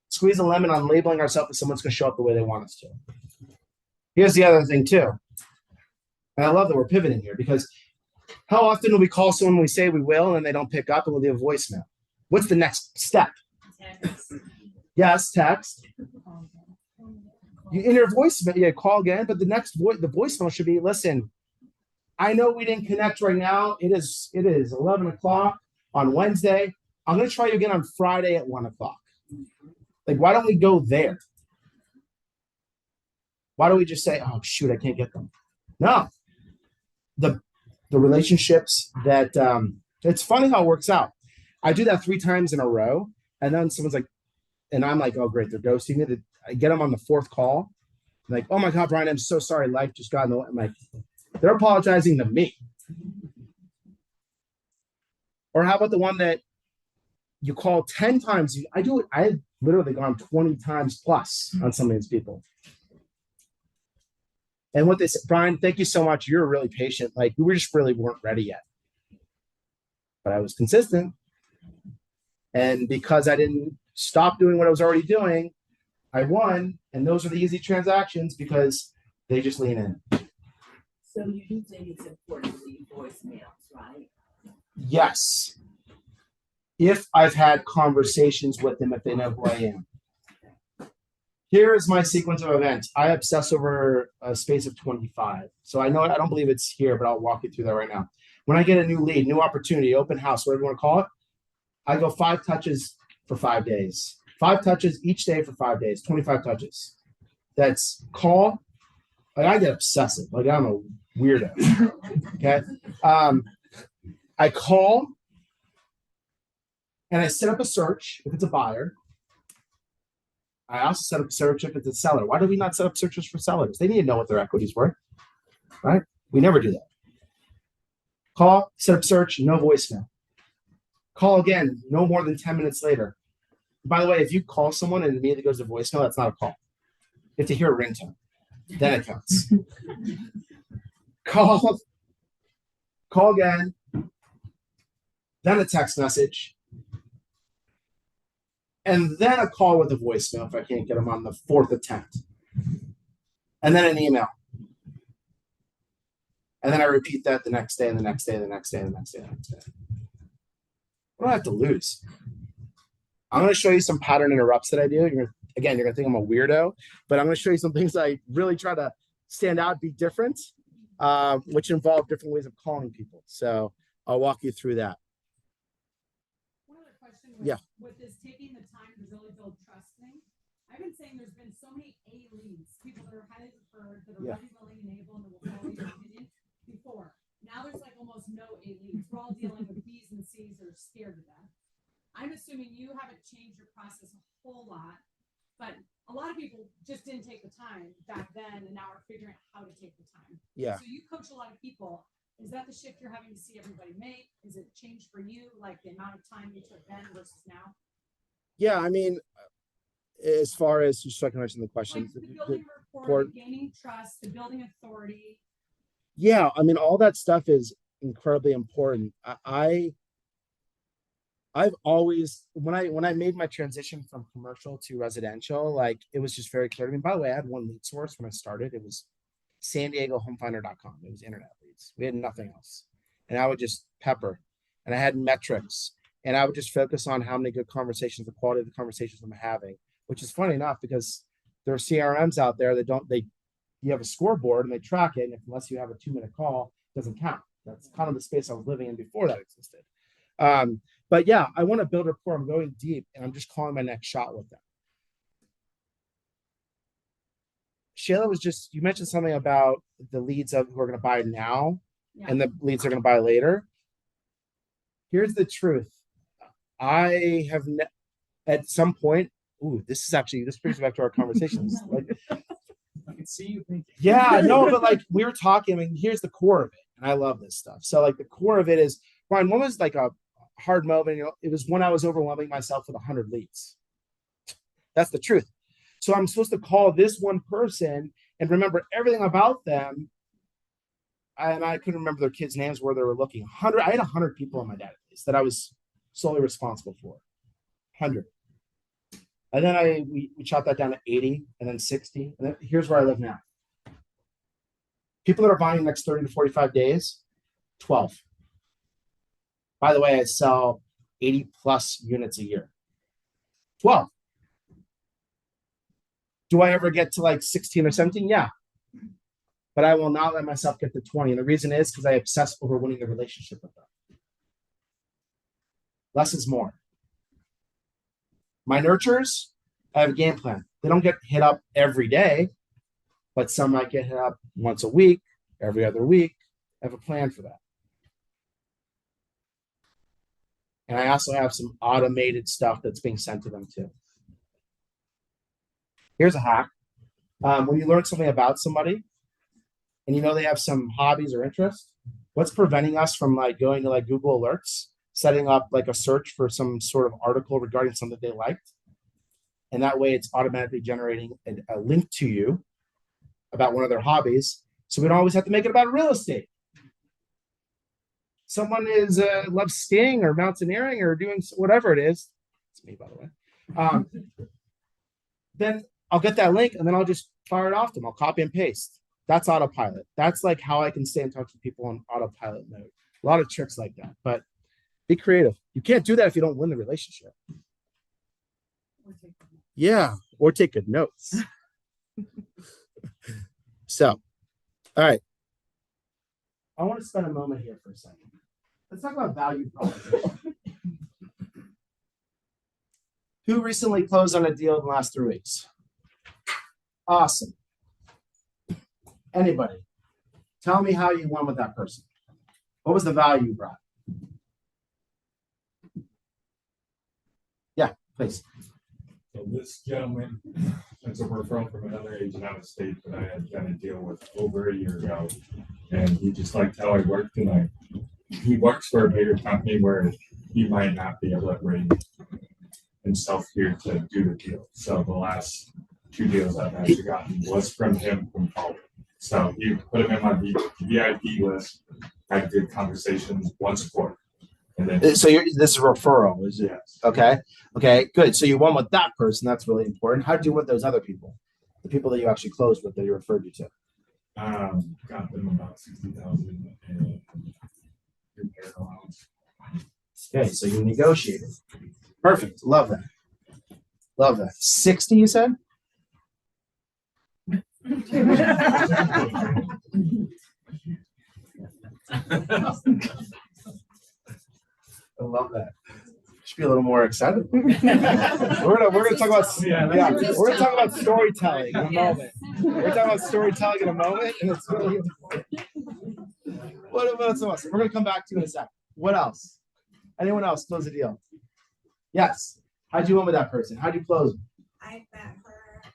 Squeeze a lemon on labeling ourselves as someone's going to show up the way they want us to. Here's the other thing too. And I love that we're pivoting here because how often do we call someone we say we will and they don't pick up and we'll leave a voicemail? What's the next step? Text. Yes, text. In your voicemail, you call again, but the voicemail should be, listen, I know we didn't connect right now. It is 11 o'clock on Wednesday. I'm going to try you again on Friday at 1 o'clock. Like, why don't we go there? Why don't we just say, oh, shoot, I can't get them? No. The relationships that, it's funny how it works out. I do that 3 times in a row, and then someone's like, and I'm like, oh, great, they're ghosting me. I get them on the 4th call. I'm like, oh my God, Brian, I'm so sorry. Life just got in the way. I'm like, they're apologizing to me. Or how about the one that you call 10 times? I do it. I've literally gone 20 times plus on some of these people. And what they said, Brian, thank you so much. You're really patient. Like, we just really weren't ready yet. But I was consistent. And because I didn't stop doing what I was already doing, I won. And those are the easy transactions because they just lean in. So you do think it's important to leave voicemails, right? Yes. If I've had conversations with them, if they know who I am. Here is my sequence of events. I obsess over a space of 25. So I don't believe it's here, but I'll walk you through that right now. When I get a new lead, new opportunity, open house, whatever you want to call it, I go 5 touches for 5 days. 5 touches each day for 5 days, 25 touches. That's call. Like I get obsessive. Like I'm a weirdo. Okay. I call and I set up a search if it's a buyer. I also set up a search if it's a seller. Why do we not set up searches for sellers? They need to know what their equity's worth, right? We never do that. Call, set up search, no voicemail. Call again, no more than 10 minutes later. By the way, if you call someone and immediately goes to voicemail, that's not a call. You have to hear a ringtone. Then it counts. Call again, then a text message, and then a call with a voicemail if I can't get them on the 4th attempt. And then an email. And then I repeat that the next day and the next day and the next day and the next day and the next day. What do I have to lose? I'm going to show you some pattern interrupts that I do. You're going to think I'm a weirdo, but I'm going to show you some things that I really try to stand out, be different, which involve different ways of calling people. So I'll walk you through that. One other question with this taking the time to really build trust thing. I've been saying there's been so many A leads, people that are highly preferred, that are ready, willing, and able, and that will follow your opinion before. Now there's like almost no A leads. We're all dealing with B's and C's that are scared to death. I'm assuming you haven't changed your process a whole lot, but a lot of people just didn't take the time back then, and now are figuring out how to take the time. Yeah. So you coach a lot of people. Is that the shift you're having to see everybody make? Is it changed for you, like the amount of time you took then versus now? Yeah, I mean, as far as just so I can answer the question, Like the building rapport, the gaining trust, the building authority. yeah, I mean, all that stuff is incredibly important. I've always when I made my transition from commercial to residential, like it was just very clear to me. By the way, I had one lead source when I started. It was San Diego homefinder.com. It was internet leads. We had nothing else. And I would just pepper. And I had metrics. And I would just focus on how many good conversations, the quality of the conversations I'm having, which is funny enough because there are CRMs out there that you have a scoreboard and they track it. And unless you have a 2-minute call, it doesn't count. That's kind of the space I was living in before that existed. But yeah, I want to build rapport. I'm going deep and I'm just calling my next shot with them. Shayla you mentioned something about the leads of who are going to buy now and the leads are going to buy later. Here's the truth. I have at some point, this brings me back to our conversations. Like, I can see you thinking. yeah, no, but like we were talking, I mean, here's the core of it. And I love this stuff. So like the core of it is, Brian, what was like a hard moment? It was when I was overwhelming myself with 100 leads. That's the truth. So I'm supposed to call this one person and remember everything about them. And I couldn't remember their kids' names, where they were looking. I had 100 people on my database that I was solely responsible for. 100. And then we chopped that down to 80 and then 60. And then here's where I live now. People that are buying the next 30 to 45 days, 12. By the way, I sell 80 plus units a year. 12. Do I ever get to like 16 or 17? Yeah. But I will not let myself get to 20. And the reason is because I obsess over winning the relationship with them. Less is more. My nurturers, I have a game plan. They don't get hit up every day, but some might get hit up once a week, every other week. I have a plan for that. And I also have some automated stuff that's being sent to them too. Here's a hack. When you learn something about somebody and you know they have some hobbies or interests, what's preventing us from like going to like Google Alerts, setting up like a search for some sort of article regarding something they liked? And that way it's automatically generating a link to you about one of their hobbies. So we don't always have to make it about real estate. Someone loves skiing or mountaineering or doing whatever it is. It's me, by the way. Then I'll get that link and then I'll just fire it off to them. I'll copy and paste. That's autopilot. That's like how I can stay in touch with people on autopilot mode. A lot of tricks like that, but be creative. You can't do that if you don't win the relationship. Yeah. or take good notes. So, all right. I want to spend a moment here for a second. Let's talk about value proposition. Who recently closed on a deal in the last 3 weeks? Awesome. Anybody? Tell me how you won with that person. What was the value you brought? Yeah, please. So this gentleman, it's a referral from another agent out of state that I had done a deal with over a year ago. And he just liked how I worked, and he works for a bigger company where he might not be able to bring himself here to do the deal. So the last 2 deals I've actually gotten was from him from college. So he put him in my VIP list. I did conversations once a quarter. And then So this is a referral, is it? yes. Okay. Okay, good. So you won with that person. That's really important. How did you win with those other people? The people that you actually closed with that you referred you to? Got them about 60,000 in repair allowance. Okay, so you negotiated. Perfect. Love that. Love that. 60, you said? I love that. Should be a little more excited. We're gonna talk about we're gonna talk about storytelling in a moment. We're talking about storytelling in a moment, and it's really important. What else? We're gonna come back to you in a sec. What else? Anyone else close the deal? Yes. How'd you win with that person? How'd you close? I met her at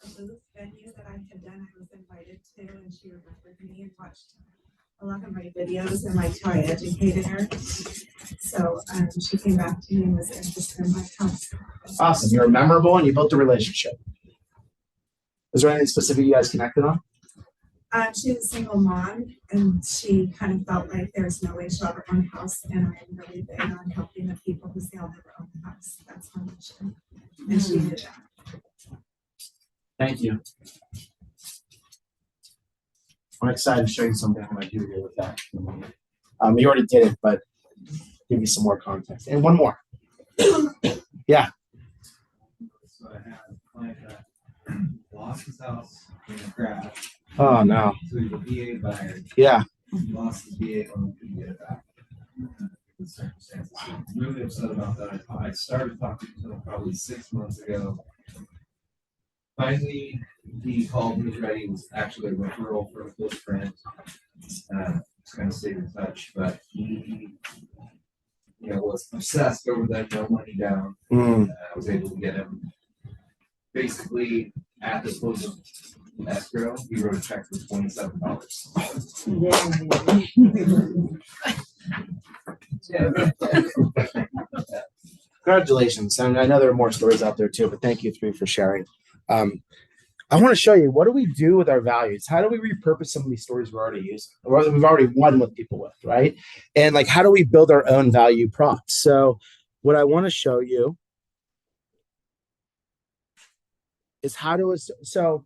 a booth venue that I had done. I was invited to, and she remembered me and watched a lot of my videos and liked how I educated her. So she came back to me and was interested in my house. Awesome. You're memorable and you built a relationship. Is there anything specific you guys connected on? She's a single mom, and she kind of felt like there's no way she'll ever own a house, and I'm really big on helping the people who say I'll never own a house. That's my mission, and she did that. Thank you. I'm excited to show you something I do here with that. You already did it, but give me some more context. And one more. Yeah. So I had a client that lost his house in a crash. Oh no. So he's a VA buyer. Yeah. He lost his VA loan, couldn't get it back. The circumstances. So I'm really upset about that. I started talking to him probably 6 months ago. Finally, he called me ready. It was actually a referral for a close friend. Just kind of stayed in touch, but he was obsessed over that no money down. I was able to get him basically at the close of escrow. He wrote a check for $27. Congratulations. And I know there are more stories out there too, but thank you three for sharing. I want to show you, what do we do with our values? How do we repurpose some of these stories we're already using, or we've already won with people with, right? And like, how do we build our own value props? So what I want to show you is so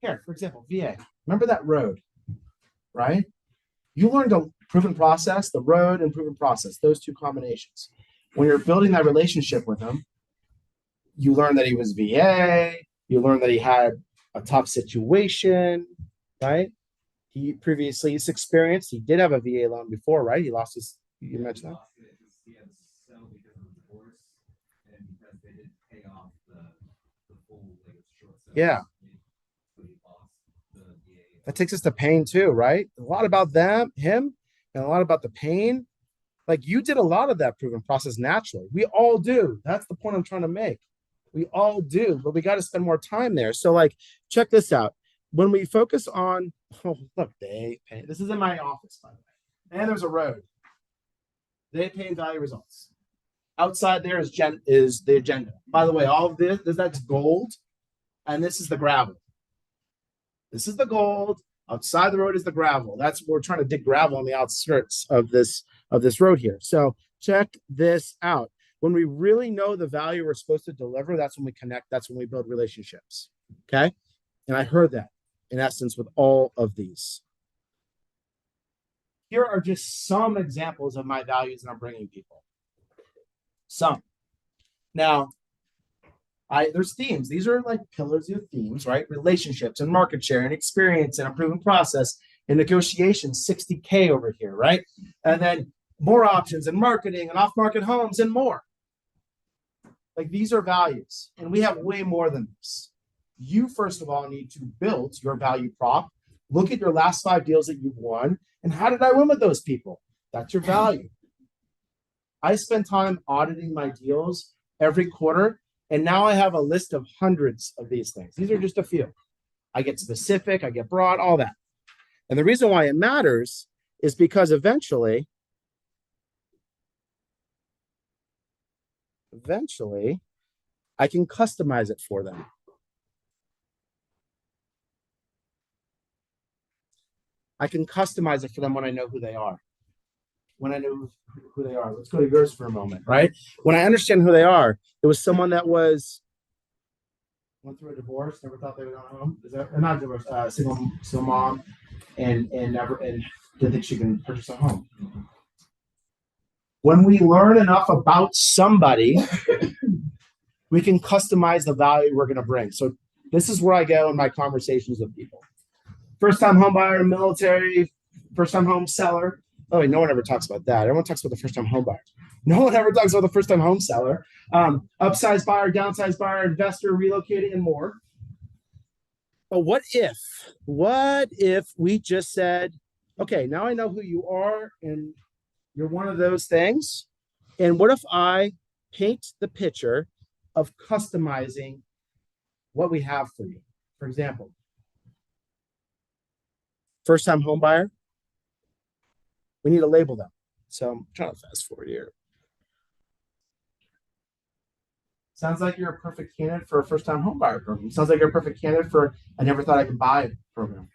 here, for example, VA, remember that road, right? You learned a proven process, the road and proven process, those two combinations. When you're building that relationship with him, you learn that he was VA, you learn that he had a tough situation, right? His experience, he did have a VA loan before, right? He lost his, you mentioned that? He had to sell because of the divorce and because they didn't pay off the full short sale. Yeah. So he lost the VA. That takes us to pain too, right? A lot about him, and a lot about the pain. Like, you did a lot of that proven process naturally. We all do. That's the point I'm trying to make. We all do, but we got to spend more time there. So like, check this out. When we focus on, look, they pay. This is in my office, by the way. And there's a road. They pay value results. Outside there is the agenda. By the way, all of this, that's gold. And this is the gravel. This is the gold. Outside the road is the gravel. That's what we're trying to dig gravel on the outskirts of this road here. So check this out. When we really know the value we're supposed to deliver, that's when we connect. That's when we build relationships. Okay. And I heard that in essence with all of these. Here are just some examples of my values that I'm bringing people. Some. Now, There's themes. These are like pillars of themes, right? Relationships and market share and experience and a proven process and negotiation, 60K over here, right? And then more options and marketing and off-market homes and more. Like these are values, and we have way more than this. You, first of all, need to build your value prop. Look at your last 5 deals that you've won, and how did I win with those people? That's your value. I spend time auditing my deals every quarter, and now I have a list of hundreds of these things. These are just a few. I get specific, I get broad, all that. And the reason why it matters is because eventually, I can customize it for them. I can customize it for them when I know who they are. When I know who they are. Let's go to yours for a moment, right? When I understand who they are, it was someone that went through a divorce, never thought they would own a home. Is that not divorce? Single mom, and didn't think she can purchase a home. When we learn enough about somebody, we can customize the value we're going to bring. So this is where I go in my conversations with people. First-time home buyer, military, first-time home seller. Oh, wait, no one ever talks about that. Everyone talks about the first-time home buyer. No one ever talks about the first-time home seller. Upsize buyer, downsize buyer, investor, relocating, and more. But what if we just said, okay, now I know who you are and you're one of those things. And what if I paint the picture of customizing what we have for you? For example, first-time home buyer, we need to label them. So I'm trying to fast forward here. Sounds like you're a perfect candidate for a first-time home buyer program. Sounds like you're a perfect candidate for I never thought I could buy program.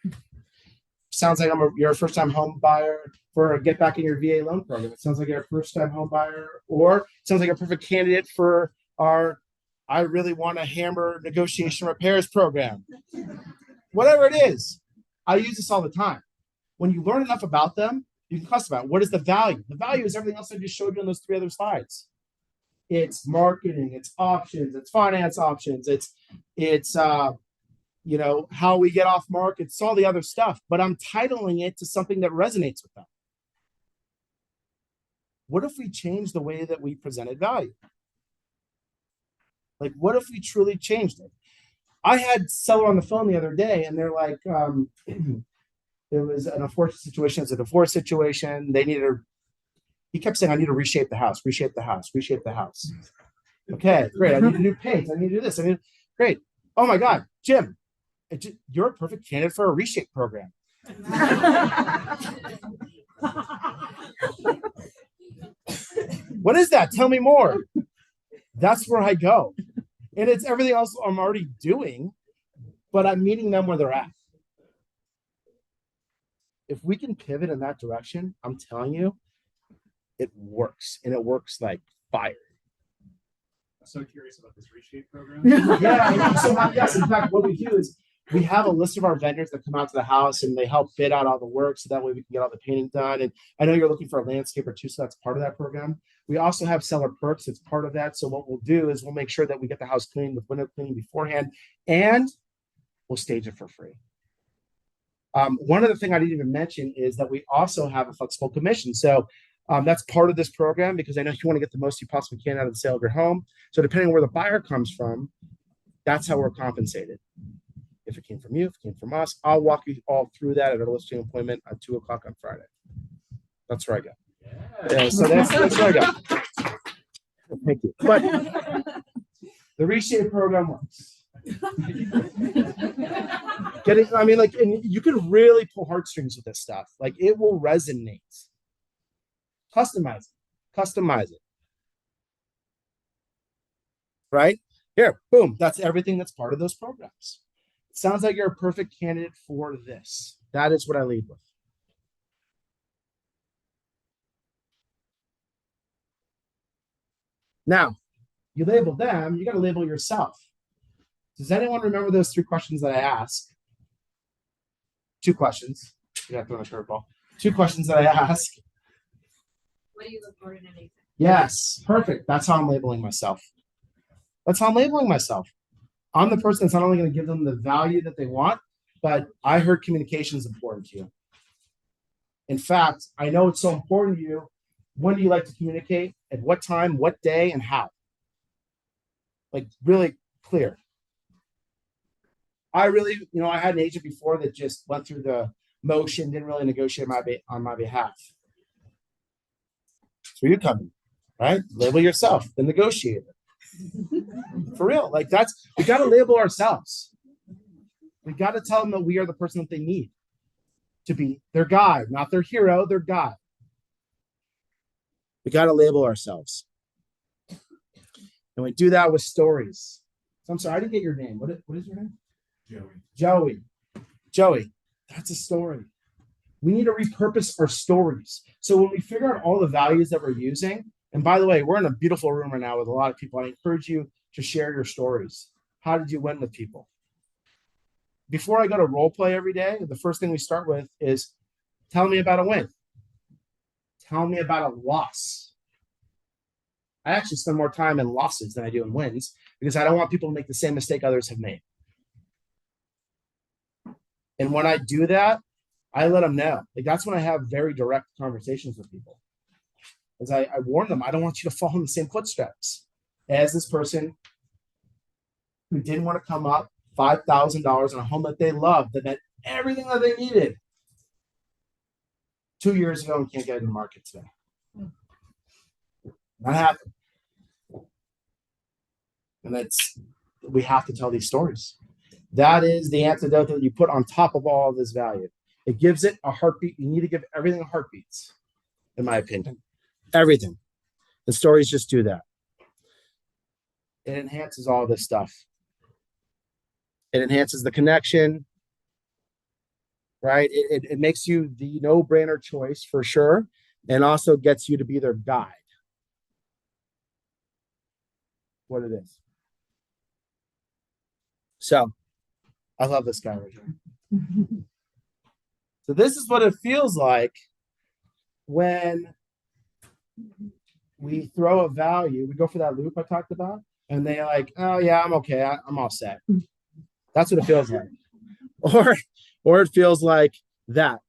Sounds like you're a first-time home buyer for a get back in your VA loan program. It sounds like you're a first-time home buyer, or it sounds like a perfect candidate for our I really want to hammer negotiation repairs program. Whatever it is, I use this all the time. When you learn enough about them, you can customize. What is the value? The value is everything else I just showed you on those 3 other slides. It's marketing, it's options, it's finance options, it's how we get off market, it's all the other stuff, but I'm titling it to something that resonates with them. What if we change the way that we presented value? Like, what if we truly changed it? I had seller on the phone the other day, and they're like, there was an unfortunate situation. It's a divorce situation. He kept saying, I need to reshape the house. Okay, great. I need a new paint. I need to do this. Great. Oh my God, Jim, you're a perfect candidate for a reshape program. What is that? Tell me more. That's where I go. And it's everything else I'm already doing, but I'm meeting them where they're at. If we can pivot in that direction, I'm telling you, it works. And it works like fire. I'm so curious about this reshape program. Yeah. So yes, in fact, what we do is we have a list of our vendors that come out to the house and they help bid out all the work so that way we can get all the painting done. And I know you're looking for a landscaper too, so that's part of that program. We also have seller perks. It's part of that. So what we'll do is we'll make sure that we get the house cleaned with window cleaning beforehand, and we'll stage it for free. One other thing I didn't even mention is that we also have a flexible commission. So that's part of this program because I know you want to get the most you possibly can out of the sale of your home. So depending on where the buyer comes from, that's how we're compensated. If it came from you, if it came from us, I'll walk you all through that at our listing appointment at 2:00 on Friday. That's where I go. Yeah, so that's where I go. Thank you. But the reshape program works. And you can really pull heartstrings with this stuff. Like, it will resonate. Customize it. Right? Here, boom. That's everything that's part of those programs. It sounds like you're a perfect candidate for this. That is what I lead with. Now, you label them, you got to label yourself. Does anyone remember those 3 questions that I asked? 2 questions. You got to throw in a curveball. 2 questions that I asked. What do you look for in anything? Yes, perfect. That's how I'm labeling myself. That's how I'm labeling myself. I'm the person that's not only going to give them the value that they want, but I heard communication is important to you. In fact, I know it's so important to you. When do you like to communicate? At what time, what day, and how? Like really clear. I really, I had an agent before that just went through the motion, didn't really negotiate on my behalf. So you come in, right? Label yourself, the negotiator. For real, like we got to label ourselves. We got to tell them that we are the person that they need to be their guide, not their hero, their guide. We got to label ourselves. And we do that with stories. So I'm sorry, I didn't get your name. What is your name? Joey, that's a story. We need to repurpose our stories. So when we figure out all the values that we're using, and by the way, we're in a beautiful room right now with a lot of people. I encourage you to share your stories. How did you win with people? Before I go to role play every day, the first thing we start with is tell me about a win. Tell me about a loss. I actually spend more time in losses than I do in wins because I don't want people to make the same mistake others have made. And when I do that, I let them know. Like that's when I have very direct conversations with people. As I warn them, I don't want you to fall in the same footsteps as this person who didn't want to come up $5,000 in a home that they loved, that meant everything that they needed 2 years ago and can't get in the market today. Not happening. And we have to tell these stories. That is the antidote that you put on top of all of this value. It gives it a heartbeat. You need to give everything heartbeats, in my opinion. Everything. The stories just do that. It enhances all this stuff. It enhances the connection, right? It makes you the no-brainer choice for sure, and also gets you to be their guide. What it is. So, I love this guy right here. So this is what it feels like when we throw a value, we go for that loop I talked about, and they're like, oh yeah, I'm okay, I'm all set. That's what it feels like. Or it feels like that.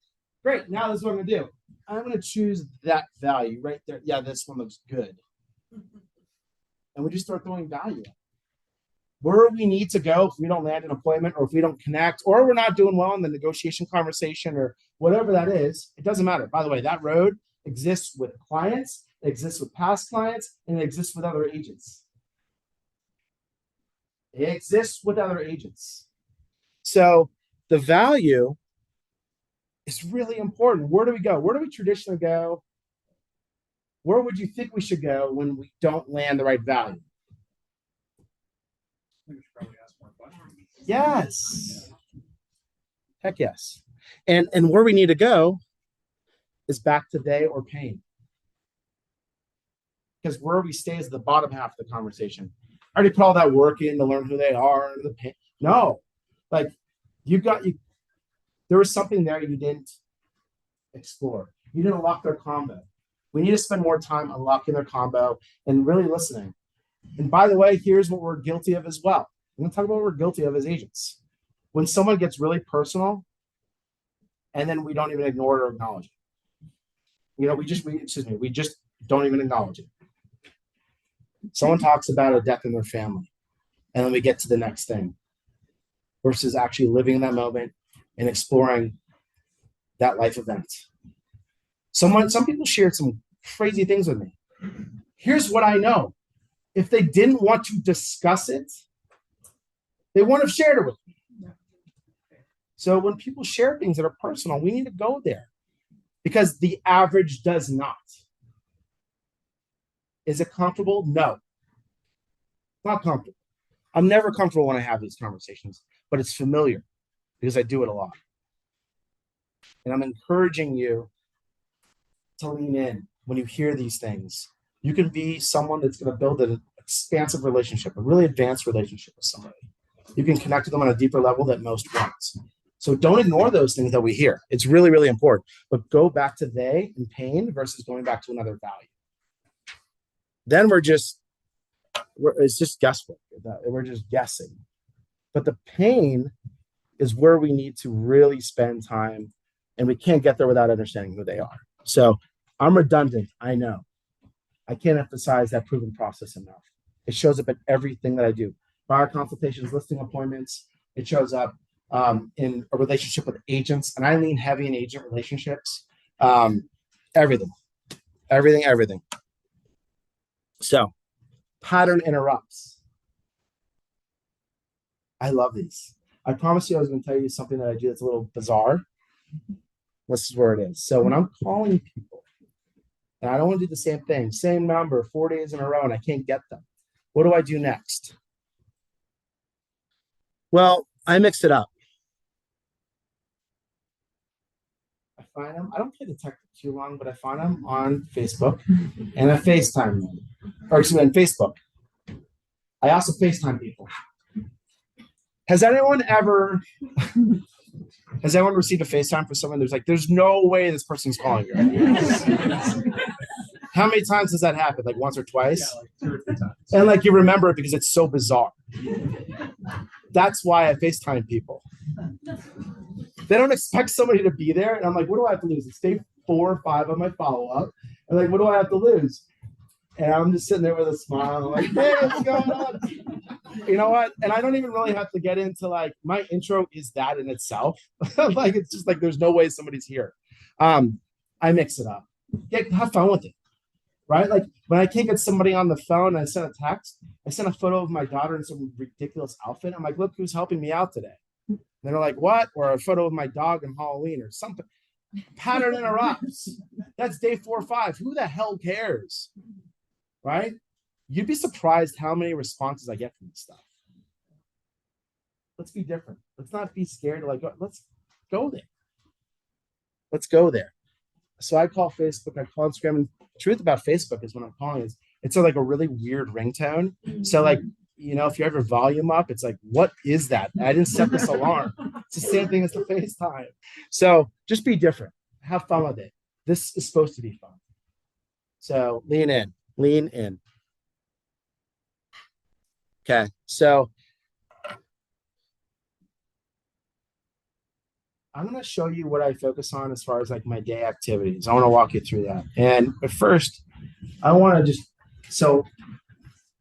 Great, now this is what I'm gonna do. I'm gonna choose that value right there. Yeah, this one looks good. And we just start throwing value. Where we need to go if we don't land an appointment or if we don't connect or we're not doing well in the negotiation conversation or whatever that is, it doesn't matter. By the way, that road exists with clients, it exists with past clients, and it exists with other agents. It exists with other agents. So the value is really important. Where do we go? Where do we traditionally go? Where would you think we should go when we don't land the right value? We should probably ask more questions. Yes. Heck yes. And where we need to go is back to they or pain. Because where we stay is the bottom half of the conversation. I already put all that work in to learn who they are. The pain. No. Like there was something there you didn't explore. You didn't unlock their combo. We need to spend more time unlocking their combo and really listening. And by the way, here's what we're guilty of as well. I'm going to talk about what we're guilty of as agents. When someone gets really personal, and then we don't even ignore it or acknowledge it. We just don't even acknowledge it. Someone talks about a death in their family, and then we get to the next thing, versus actually living in that moment and exploring that life event. Some people shared some crazy things with me. Here's what I know. If they didn't want to discuss it, they wouldn't have shared it with me. So when people share things that are personal, we need to go there because the average does not. Is it comfortable? No. Not comfortable. I'm never comfortable when I have these conversations, but it's familiar because I do it a lot. And I'm encouraging you to lean in when you hear these things. You can be someone that's going to build an expansive relationship, a really advanced relationship with somebody. You can connect with them on a deeper level that most won't. So don't ignore those things that we hear. It's really, really important. But go back to they and pain versus going back to another value. Then we're just It's just guesswork. We're just guessing. But the pain is where we need to really spend time, and we can't get there without understanding who they are. So I'm redundant, I know. I can't emphasize that proven process enough. It shows up in everything that I do. Buyer consultations, listing appointments. It shows up in a relationship with agents, and I lean heavy in agent relationships. Everything. So pattern interrupts. I love these. I promise you I was going to tell you something that I do that's a little bizarre. This is where it is. So when I'm calling people, and I don't want to do the same thing, same number, 4 days in a row, and I can't get them. What do I do next? Well, I mix it up. I find them, I don't play detective too long, but I find them on Facebook and I FaceTime them. Or excuse me, on Facebook. I also FaceTime people. Has anyone received a FaceTime for someone there's no way this person's calling you? How many times has that happened? Like once or twice? Yeah, like 2 or 3 times. And like you remember it because it's so bizarre. That's why I FaceTime people. They don't expect somebody to be there. And I'm like, what do I have to lose? It's day 4 or 5 of my follow-up. And like, what do I have to lose? And I'm just sitting there with a smile, like, hey, what's going on? You know what? And I don't even really have to get into like my intro is that in itself. Like it's just like there's no way somebody's here. I mix it up. Have fun with it. Right? Like when I can't get somebody on the phone, I send a text. I sent a photo of my daughter in some ridiculous outfit. I'm like, look who's helping me out today. And they're like, what? Or a photo of my dog in Halloween or something. Pattern interrupts. That's day 4 or 5. Who the hell cares? Right? You'd be surprised how many responses I get from this stuff. Let's be different. Let's not be scared. Let's go there. Let's go there. So I call Facebook, I call Instagram, and the truth about Facebook is when I'm calling is it's like a really weird ringtone. So like, you know, if you have your volume up, it's like, what is that? I didn't set this alarm. It's the same thing as the FaceTime. So just be different. Have fun with it. This is supposed to be fun. So lean in. Okay, so I'm going to show you what I focus on as far as like my day activities. I want to walk you through that. But first, I want to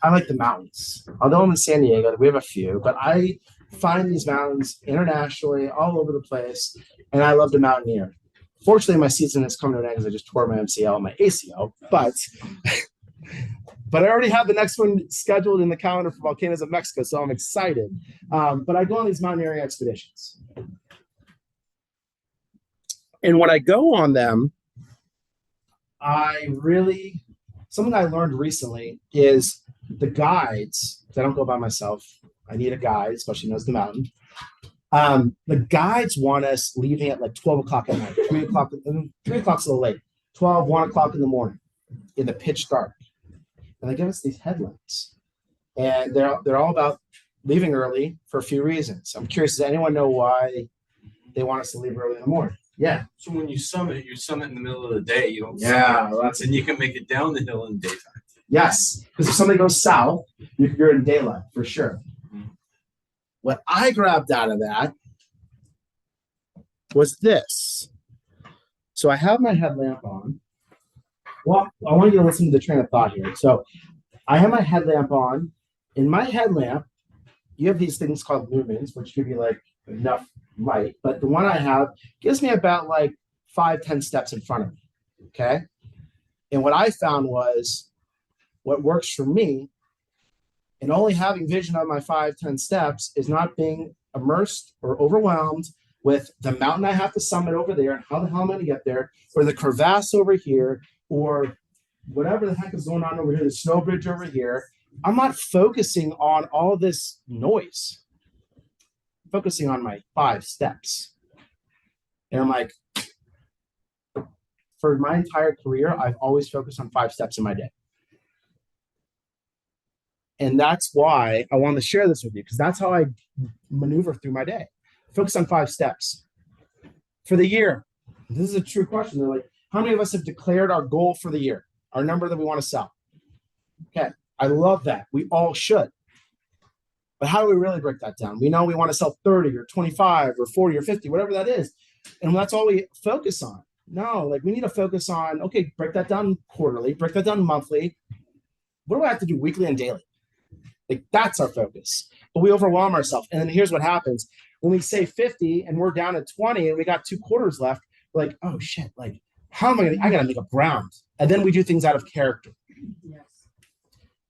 I like the mountains. Although I'm in San Diego, we have a few, but I find these mountains internationally all over the place, and I love to mountaineer. Fortunately, my season is coming to an end because I just tore my MCL and my ACL, but I already have the next one scheduled in the calendar for Volcanoes of Mexico, so I'm excited. But I go on these mountaineering expeditions. And when I go on them, something I learned recently is the guides, because I don't go by myself. I need a guide, especially knows the mountain. The guides want us leaving at like 12 o'clock at night, 3 o'clock's a little late, 12, 1 o'clock in the morning in the pitch dark. And they give us these headlights. And they're all about leaving early for a few reasons. I'm curious, does anyone know why they want us to leave early in the morning? Yeah. So when you summit in the middle of the day. You don't. Yeah, and you can make it down the hill in daytime. Yes, because if somebody goes south, you're in daylight for sure. Mm-hmm. What I grabbed out of that was this. So I have my headlamp on. Well, I want you to listen to the train of thought here. So I have my headlamp on. In my headlamp, you have these things called lumens, which give you like enough light. But the one I have gives me about like 5-10 steps in front of me. Okay. And what I found was what works for me and only having vision on my 5-10 steps is not being immersed or overwhelmed with the mountain I have to summit over there and how the hell I'm going to get there, or the crevasse over here, or whatever the heck is going on over here, the snow bridge over here. I'm not focusing on all this noise. I'm focusing on my 5 steps. And I'm like, for my entire career, I've always focused on 5 steps in my day. And that's why I wanted to share this with you, because that's how I maneuver through my day. Focus on 5 steps. For the year, this is a true question. They're like, how many of us have declared our goal for the year, our number that we want to sell? Okay, I love that. We all should. But how do we really break that down? We know we want to sell 30 or 25 or 40 or 50, whatever that is. And that's all we focus on. No, like we need to focus on, okay, break that down quarterly, break that down monthly. What do I have to do weekly and daily? Like that's our focus. But we overwhelm ourselves. And then here's what happens. When we say 50 and we're down at 20 and we got 2 quarters left, we're like, oh shit, like how am I gotta make up ground. And then we do things out of character. Yes.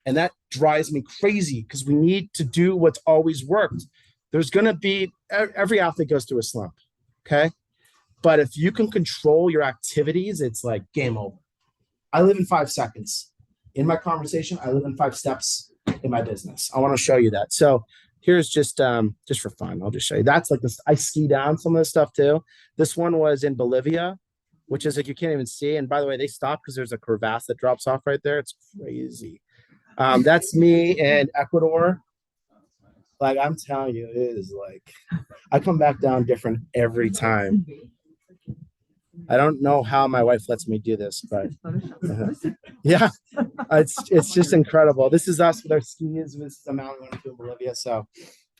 And that drives me crazy because we need to do what's always worked. There's gonna be, every athlete goes through a slump, okay? But if you can control your activities, it's like game over. I live in 5 seconds. In my conversation, I live in 5 steps in my business. I want to show you that. So here's just for fun. I'll just show you. That's like this. I ski down some of this stuff too. This one was in Bolivia, which is like you can't even see. And by the way, they stopped because there's a crevasse that drops off right there. It's crazy. That's me in Ecuador. Like I'm telling you, it is like I come back down different every time. I don't know how my wife lets me do this, but yeah, it's just incredible. This is us with our skis. This is a mountain we went to in Bolivia. So,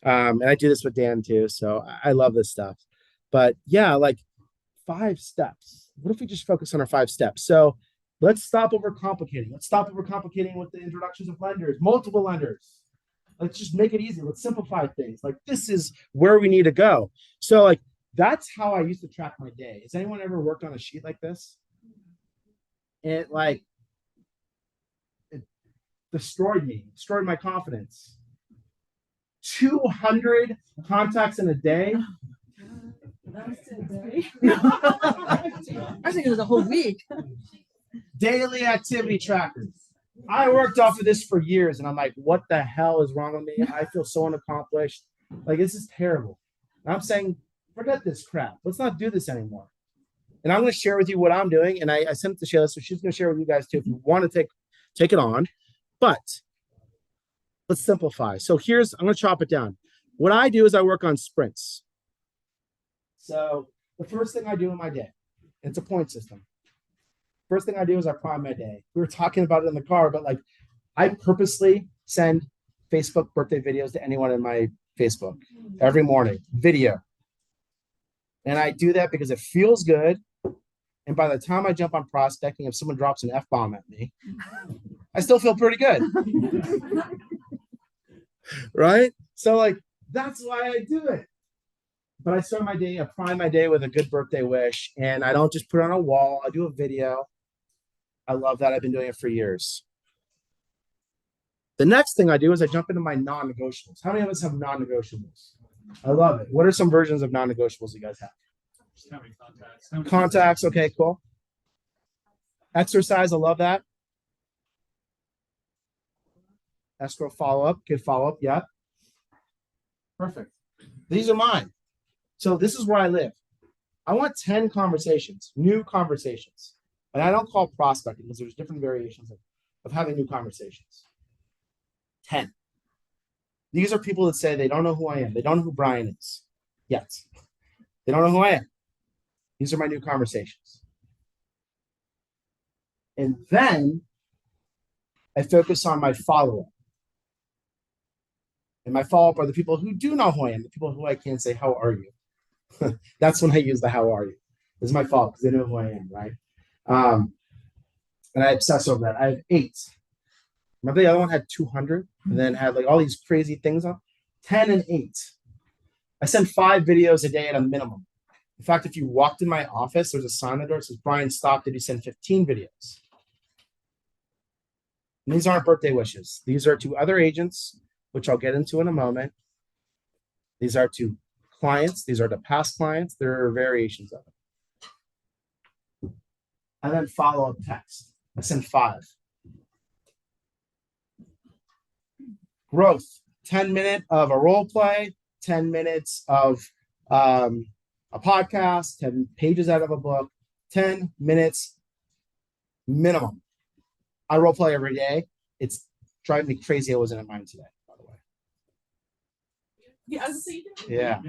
and I do this with Dan too. So I love this stuff. But yeah, like 5 steps. What if we just focus on our 5 steps? So let's stop overcomplicating. Let's stop overcomplicating with the introductions of lenders, multiple lenders. Let's just make it easy. Let's simplify things. Like this is where we need to go. So like, that's how I used to track my day. Has anyone ever worked on a sheet like this? It destroyed me, destroyed my confidence. 200 contacts in a day. I think it was a whole week. Daily activity trackers. I worked off of this for years and I'm like, what the hell is wrong with me? I feel so unaccomplished. Like, this is terrible. And I'm saying, forget this crap. Let's not do this anymore. And I'm going to share with you what I'm doing. And I sent it to Sheila, so she's going to share with you guys too if you want to take it on. But let's simplify. So I'm going to chop it down. What I do is I work on sprints. So the first thing I do in my day, it's a point system. First thing I do is I prime my day. We were talking about it in the car, but like I purposely send Facebook birthday videos to anyone in my Facebook every morning, video. And I do that because it feels good. And by the time I jump on prospecting, if someone drops an F-bomb at me, I still feel pretty good. Right? So like, that's why I do it. But I start my day, I prime my day with a good birthday wish. And I don't just put it on a wall. I do a video. I love that. I've been doing it for years. The next thing I do is I jump into my non-negotiables. How many of us have non-negotiables? I love it. What are some versions of non-negotiables you guys have? Just how many contacts? Contacts. Okay, cool. Exercise. I love that. Escrow follow-up. Good follow-up. Yeah. Perfect. These are mine. So this is where I live. I want 10 conversations, new conversations. And I don't call prospecting because there's different variations of having new conversations. 10. These are people that say they don't know who I am. They don't know who Brian is yet. They don't know who I am. These are my new conversations. And then I focus on my follow-up. And my follow-up are the people who do know who I am, the people who I can say, how are you? That's when I use the how are you. This is my fault because they know who I am, right? And I obsess over that. I have 8. Remember the other one had 200 and then had like all these crazy things on? 10 and 8. I send 5 videos a day at a minimum. In fact, if you walked in my office, there's a sign on the door that says, Brian, stop. Did you send 15 videos? And these aren't birthday wishes. These are to other agents, which I'll get into in a moment. These are to clients. These are to past clients. There are variations of it. And then follow-up text. I send 5. Growth. 10 minutes of a role play, 10 minutes of a podcast, 10 pages out of a book, 10 minutes minimum. I role play every day. It's driving me crazy. I wasn't at mine today, by the way. Yeah, so you can. Yeah,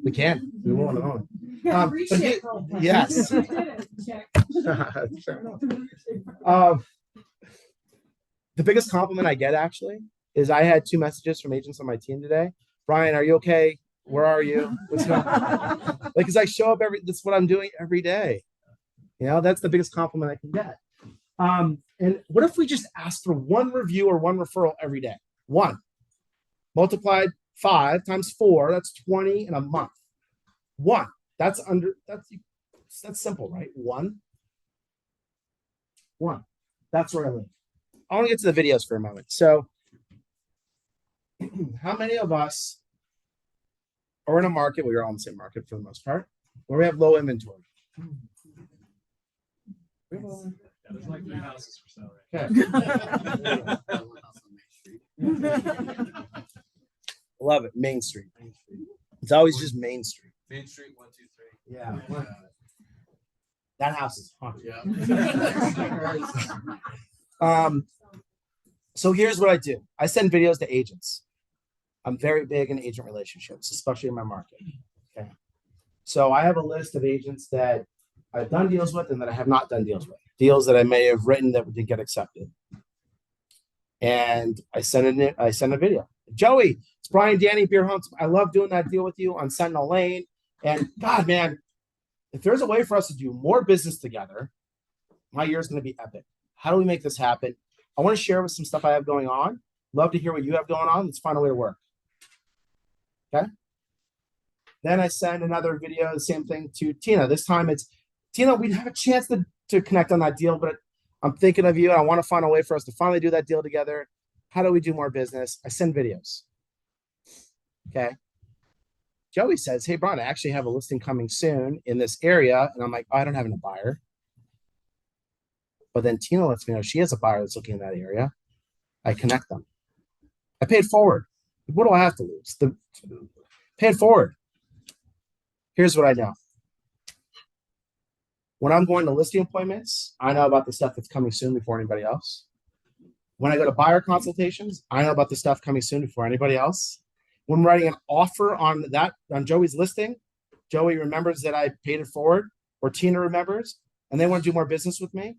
we can. We won't own. Yeah, Yes. You did it. Check. Fair enough. The biggest compliment I get actually is I had 2 messages from agents on my team today. Brian, are you okay? Where are you? What's going on? Like, because I show up that's what I'm doing every day. You know, that's the biggest compliment I can get. And what if we just ask for 1 review or 1 referral every day? 1 multiplied 5 times 4, that's 20 in a month. 1. That's simple, right? 1. That's where I live. I want to get to the videos for a moment. So, how many of us are in a market, we're all in the same market for the most part, where we have low inventory? Yeah, there's like 3 houses for sale right Okay. Love it. Main Street. It's always just Main Street. Main Street, 1, 2, 3. Yeah. That house is haunted. Yeah. So here's what I do. I send videos to agents. I'm very big in agent relationships, especially in my market. Okay. So I have a list of agents that I've done deals with and that I have not done deals with. Deals that I may have written that didn't get accepted. And I send a video. Joey, it's Brian, Danney, Beer Hunts. I love doing that deal with you on Sentinel Lane. And God, man, if there's a way for us to do more business together, my year is going to be epic. How do we make this happen? I want to share with some stuff I have going on. Love to hear what you have going on. Let's find a way to work. Okay. Then I send another video, the same thing to Tina. This time it's Tina, we'd have a chance to connect on that deal, but I'm thinking of you. And I want to find a way for us to finally do that deal together. How do we do more business? I send videos. Okay. Joey says, hey, Brian, I actually have a listing coming soon in this area. And I'm like, oh, I don't have a buyer. But then Tina lets me know she has a buyer that's looking in that area. I connect them. I pay it forward. What do I have to lose? Pay it forward. Here's what I know. When I'm going to listing appointments, I know about the stuff that's coming soon before anybody else. When I go to buyer consultations, I know about the stuff coming soon before anybody else. When I'm writing an offer on Joey's listing, Joey remembers that I paid it forward, or Tina remembers, and they want to do more business with me.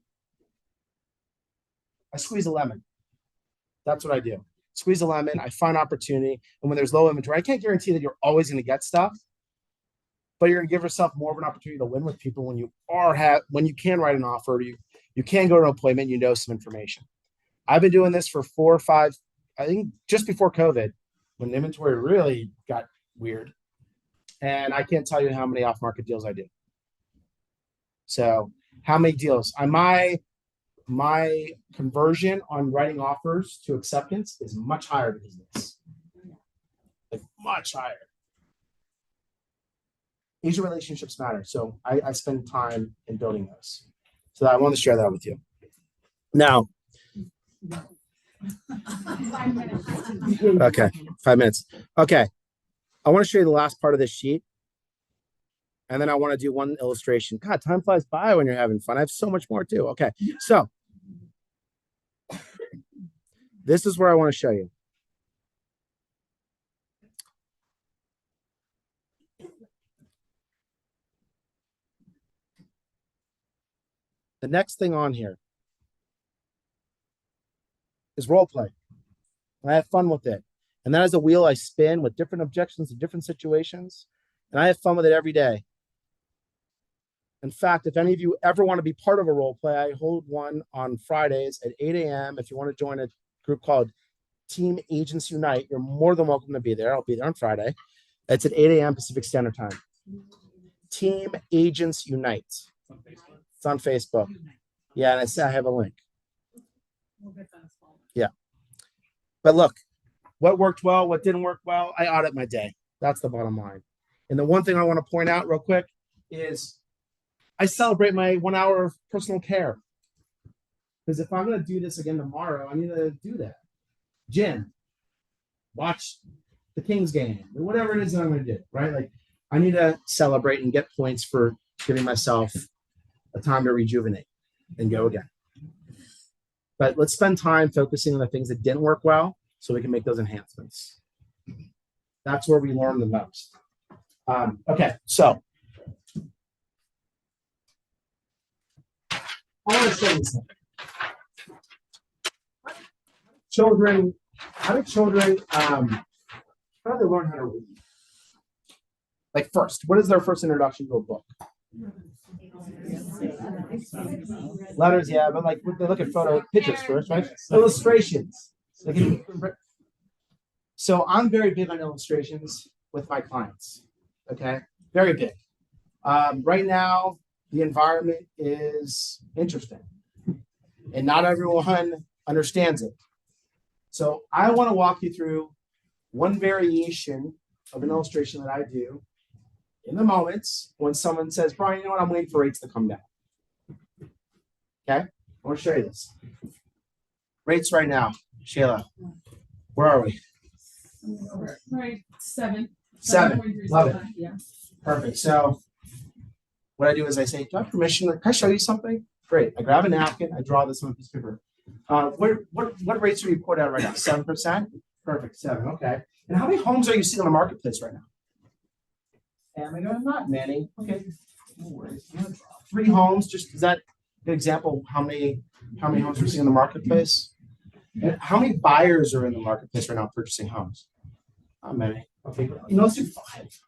I squeeze a lemon. That's what I do. Squeeze a lemon. I find opportunity. And when there's low inventory, I can't guarantee that you're always going to get stuff, but you're going to give yourself more of an opportunity to win with people when you can write an offer, you can go to an appointment, you know some information. I've been doing this for 4 or 5, I think just before COVID, when the inventory really got weird. And I can't tell you how many off-market deals I do. So how many deals? My conversion on writing offers to acceptance is much higher than this. Like much higher. Agent relationships matter. So I spend time in building those. So I want to share that with you. Now, 5 minutes. okay, 5 minutes. Okay. I want to show you the last part of this sheet. And then I want to do one illustration. God, time flies by when you're having fun. I have so much more too. Okay. So this is where I want to show you. The next thing on here is role play. I have fun with it. And that is a wheel I spin with different objections to different situations. And I have fun with it every day. In fact, if any of you ever want to be part of a role play, I hold one on Fridays at 8 a.m. If you want to join a group called Team Agents Unite, you're more than welcome to be there. I'll be there on Friday. It's at 8 a.m. Pacific Standard Time. Team Agents Unite. It's on Facebook. Yeah, and I have a link. Yeah. But look, what worked well, what didn't work well, I audit my day. That's the bottom line. And the one thing I want to point out real quick is I celebrate my 1 hour of personal care. Because if I'm going to do this again tomorrow, I need to do that. Gym, watch the Kings game, or whatever it is that I'm going to do, right? Like I need to celebrate and get points for giving myself a time to rejuvenate and go again. But let's spend time focusing on the things that didn't work well so we can make those enhancements. That's where we learn the most. Okay, so I want to show you something. children, how do they learn how to read? Like first, what is their first introduction to a book? Letters, yeah, but like they look at pictures first, right? Illustrations. So I'm very big on illustrations with my clients. Okay, very big. Right now, the environment is interesting, and not everyone understands it. So I want to walk you through one variation of an illustration that I do in the moments when someone says, Brian, you know what, I'm waiting for rates to come down. Okay, I want to show you this. Rates right now, Shayla, where are we? Right, 7. 7, love it. Yeah. Perfect. So what I do is I say, do I have permission? Can I show you something? Great. I grab a napkin. I draw this on a piece of paper. What rates are you put out right now? 7%? Perfect. 7. Okay. And how many homes are you seeing on the marketplace right now? And I go, not many. Okay. No worries. 3 homes. Just is that an example of how many homes we're seeing in the marketplace? And how many buyers are in the marketplace right now purchasing homes? Not many. Okay. Let's do 5.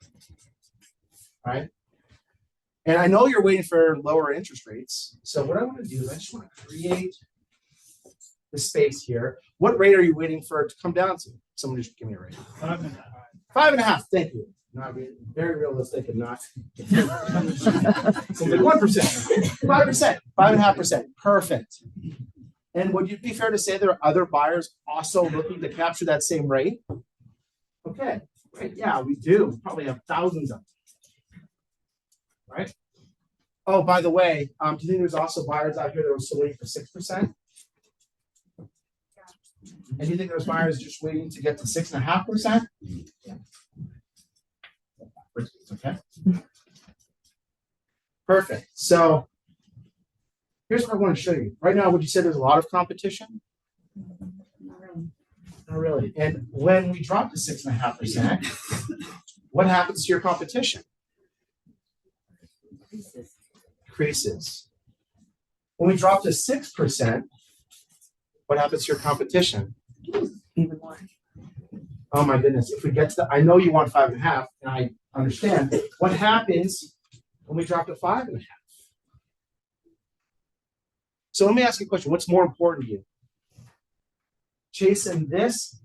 All right. And I know you're waiting for lower interest rates. So what I want to do is I just want to create the space here. What rate are you waiting for it to come down to? Someone just give me a rate. 5.5. 5.5. Thank you. Not very realistic and not. Something 1%, 5%, 5.5%. Perfect. And would you be fair to say there are other buyers also looking to capture that same rate? Okay, great. Yeah, we do. We probably have thousands of them. Right? Oh, by the way, do you think there's also buyers out here that are still waiting for 6%? And do you think there's buyers just waiting to get to 6.5%? Yeah. Okay. Perfect. So here's what I want to show you. Right now, would you say there's a lot of competition? Not really. And when we drop to 6.5%, what happens to your competition? Increases. When we drop to 6%, what happens to your competition? Even more. Oh my goodness. If we get to I know you want 5.5, and I understand. What happens when we drop to 5.5? So let me ask you a question. What's more important to you? Chasing this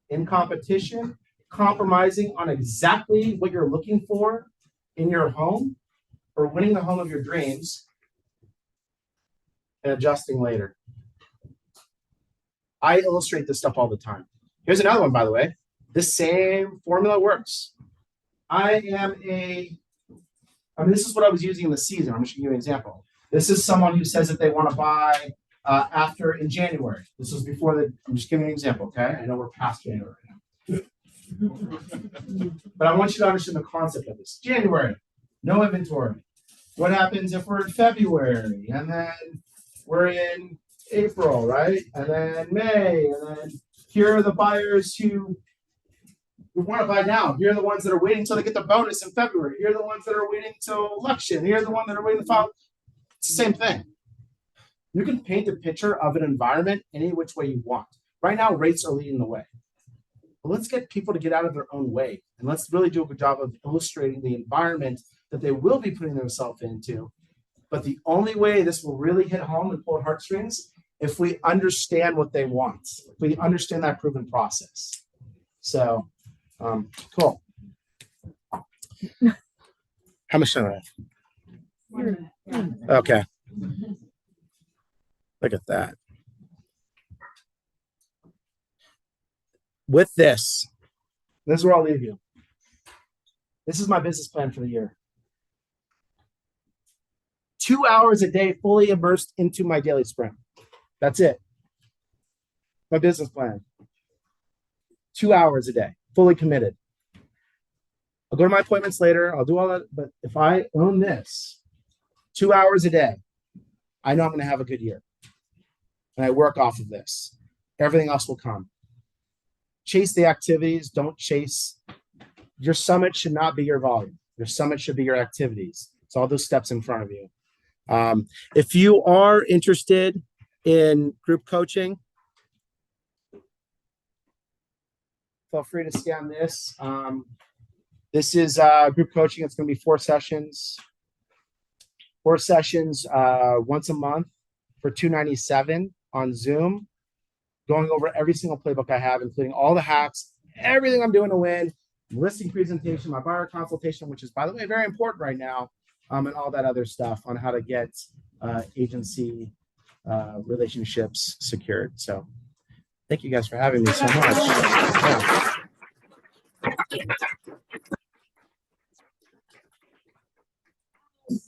in competition, compromising on exactly what you're looking for in your home, or winning the home of your dreams and adjusting later? I illustrate this stuff all the time. Here's another one, by the way. This same formula works. This is what I was using in the season. I'm just giving you an example. This is someone who says that they want to buy in January. This was before I'm just giving you an example, okay? I know we're past January now. But I want you to understand the concept of this. January, no inventory. What happens if we're in February? And then we're in April, right? And then May. And then here are the buyers who want to buy now. Here are the ones that are waiting until they get the bonus in February. Here are the ones that are waiting until election. Here are the ones that are waiting to file. It's the same thing. You can paint a picture of an environment any which way you want. Right now, rates are leading the way. But let's get people to get out of their own way. And let's really do a good job of illustrating the environment that they will be putting themselves into. But the only way this will really hit home and pull heartstrings if we understand what they want. If we understand that proven process. So, cool. How much time do I have? Okay. Look at that. With this is where I'll leave you. This is my business plan for the year. 2 hours a day fully immersed into my daily sprint. That's it. My business plan. 2 hours a day, fully committed. I'll go to my appointments later. I'll do all that. But if I own this 2 hours a day, I know I'm going to have a good year. And I work off of this. Everything else will come. Chase the activities. Don't chase. Your summit should not be your volume. Your summit should be your activities. It's all those steps in front of you. If you are interested in group coaching, feel free to scan this. This is group coaching. It's going to be 4 sessions. 4 sessions once a month for $297 on Zoom, going over every single playbook I have, including all the hacks, everything I'm doing to win, listing presentation, my buyer consultation, which is, by the way, very important right now, and all that other stuff on how to get agency relationships secured. So thank you guys for having me so much. Yeah.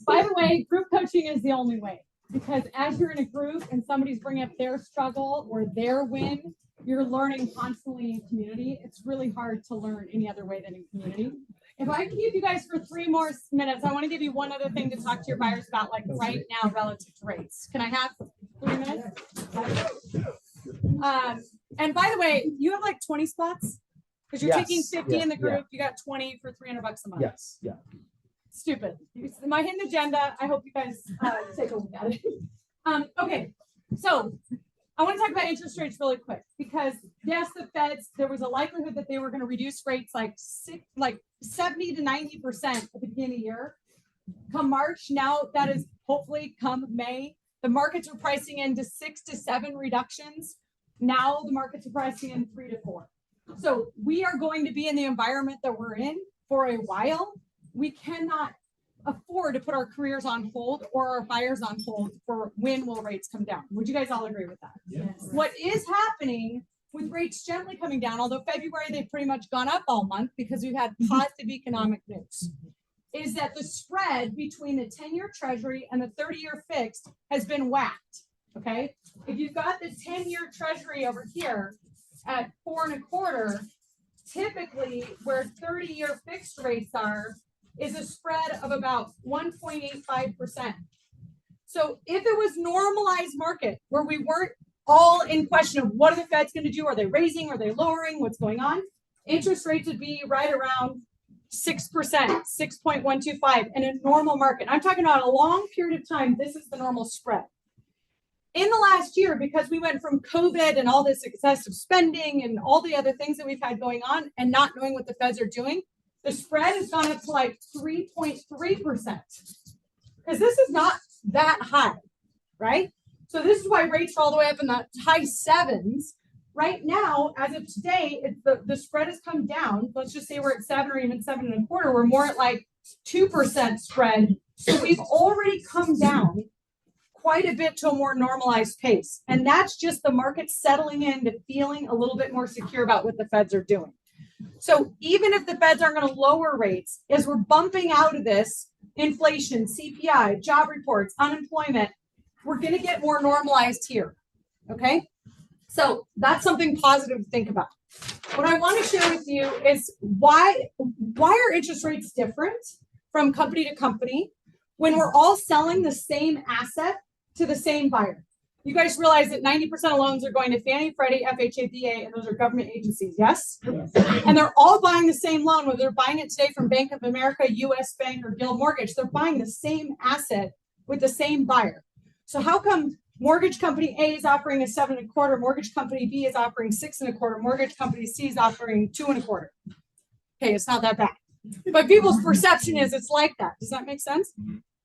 By the way, group coaching is the only way, because as you're in a group and somebody's bringing up their struggle or their win, you're learning constantly in community. It's really hard to learn any other way than in community. If I can keep you guys for 3 more minutes, I want to give you one other thing to talk to your buyers about, like right now relative to rates. Can I have 3 minutes? And by the way, you have like 20 spots because you're taking 50 in the group. You got 20 for $300 a month. Yes. Yeah. Stupid. My hidden agenda. I hope you guys take a look at it. Okay, so I want to talk about interest rates really quick, because yes, the Feds, there was a likelihood that they were going to reduce rates like 70 to 90% at the beginning of the year. Come March, now that is hopefully come May, the markets are pricing into 6 to 7 reductions. Now the markets are pricing in 3 to 4. So we are going to be in the environment that we're in for a while. We cannot afford to put our careers on hold or our buyers on hold for when will rates come down. Would you guys all agree with that? Yes. What is happening with rates gently coming down, although February they've pretty much gone up all month because we've had positive economic news, is that the spread between the 10-year treasury and the 30-year fixed has been whacked. Okay, if you've got the 10-year treasury over here at 4 1/4, typically where 30-year fixed rates are is a spread of about 1.85%. So if it was normalized market where we weren't all in question of what are the Feds going to do? Are they raising? Are they lowering? What's going on? Interest rates would be right around 6%, 6.125 in a normal market. I'm talking about a long period of time. This is the normal spread. In the last year, because we went from COVID and all this excessive spending and all the other things that we've had going on and not knowing what the Feds are doing, the spread has gone up to like 3.3%, because this is not that high, right? So this is why rates are all the way up in the high 7s. Right now, as of today, the spread has come down. Let's just say we're at 7 or even 7 1/4. We're more at like 2% spread. So we've already come down quite a bit to a more normalized pace. And that's just the market settling into feeling a little bit more secure about what the Feds are doing. So even if the Feds aren't going to lower rates, as we're bumping out of this inflation, CPI, job reports, unemployment, we're going to get more normalized here. Okay. So that's something positive to think about. What I want to share with you is why are interest rates different from company to company when we're all selling the same asset to the same buyer? You guys realize that 90% of loans are going to Fannie, Freddie, FHA, VA, and those are government agencies, yes? And they're all buying the same loan, whether they're buying it today from Bank of America, US Bank, or Guild Mortgage. They're buying the same asset with the same buyer. So how come mortgage company A is offering a 7 1/4, mortgage company B is offering 6 1/4, mortgage company C is offering 2 1/4? Okay, it's not that bad. But people's perception is it's like that. Does that make sense?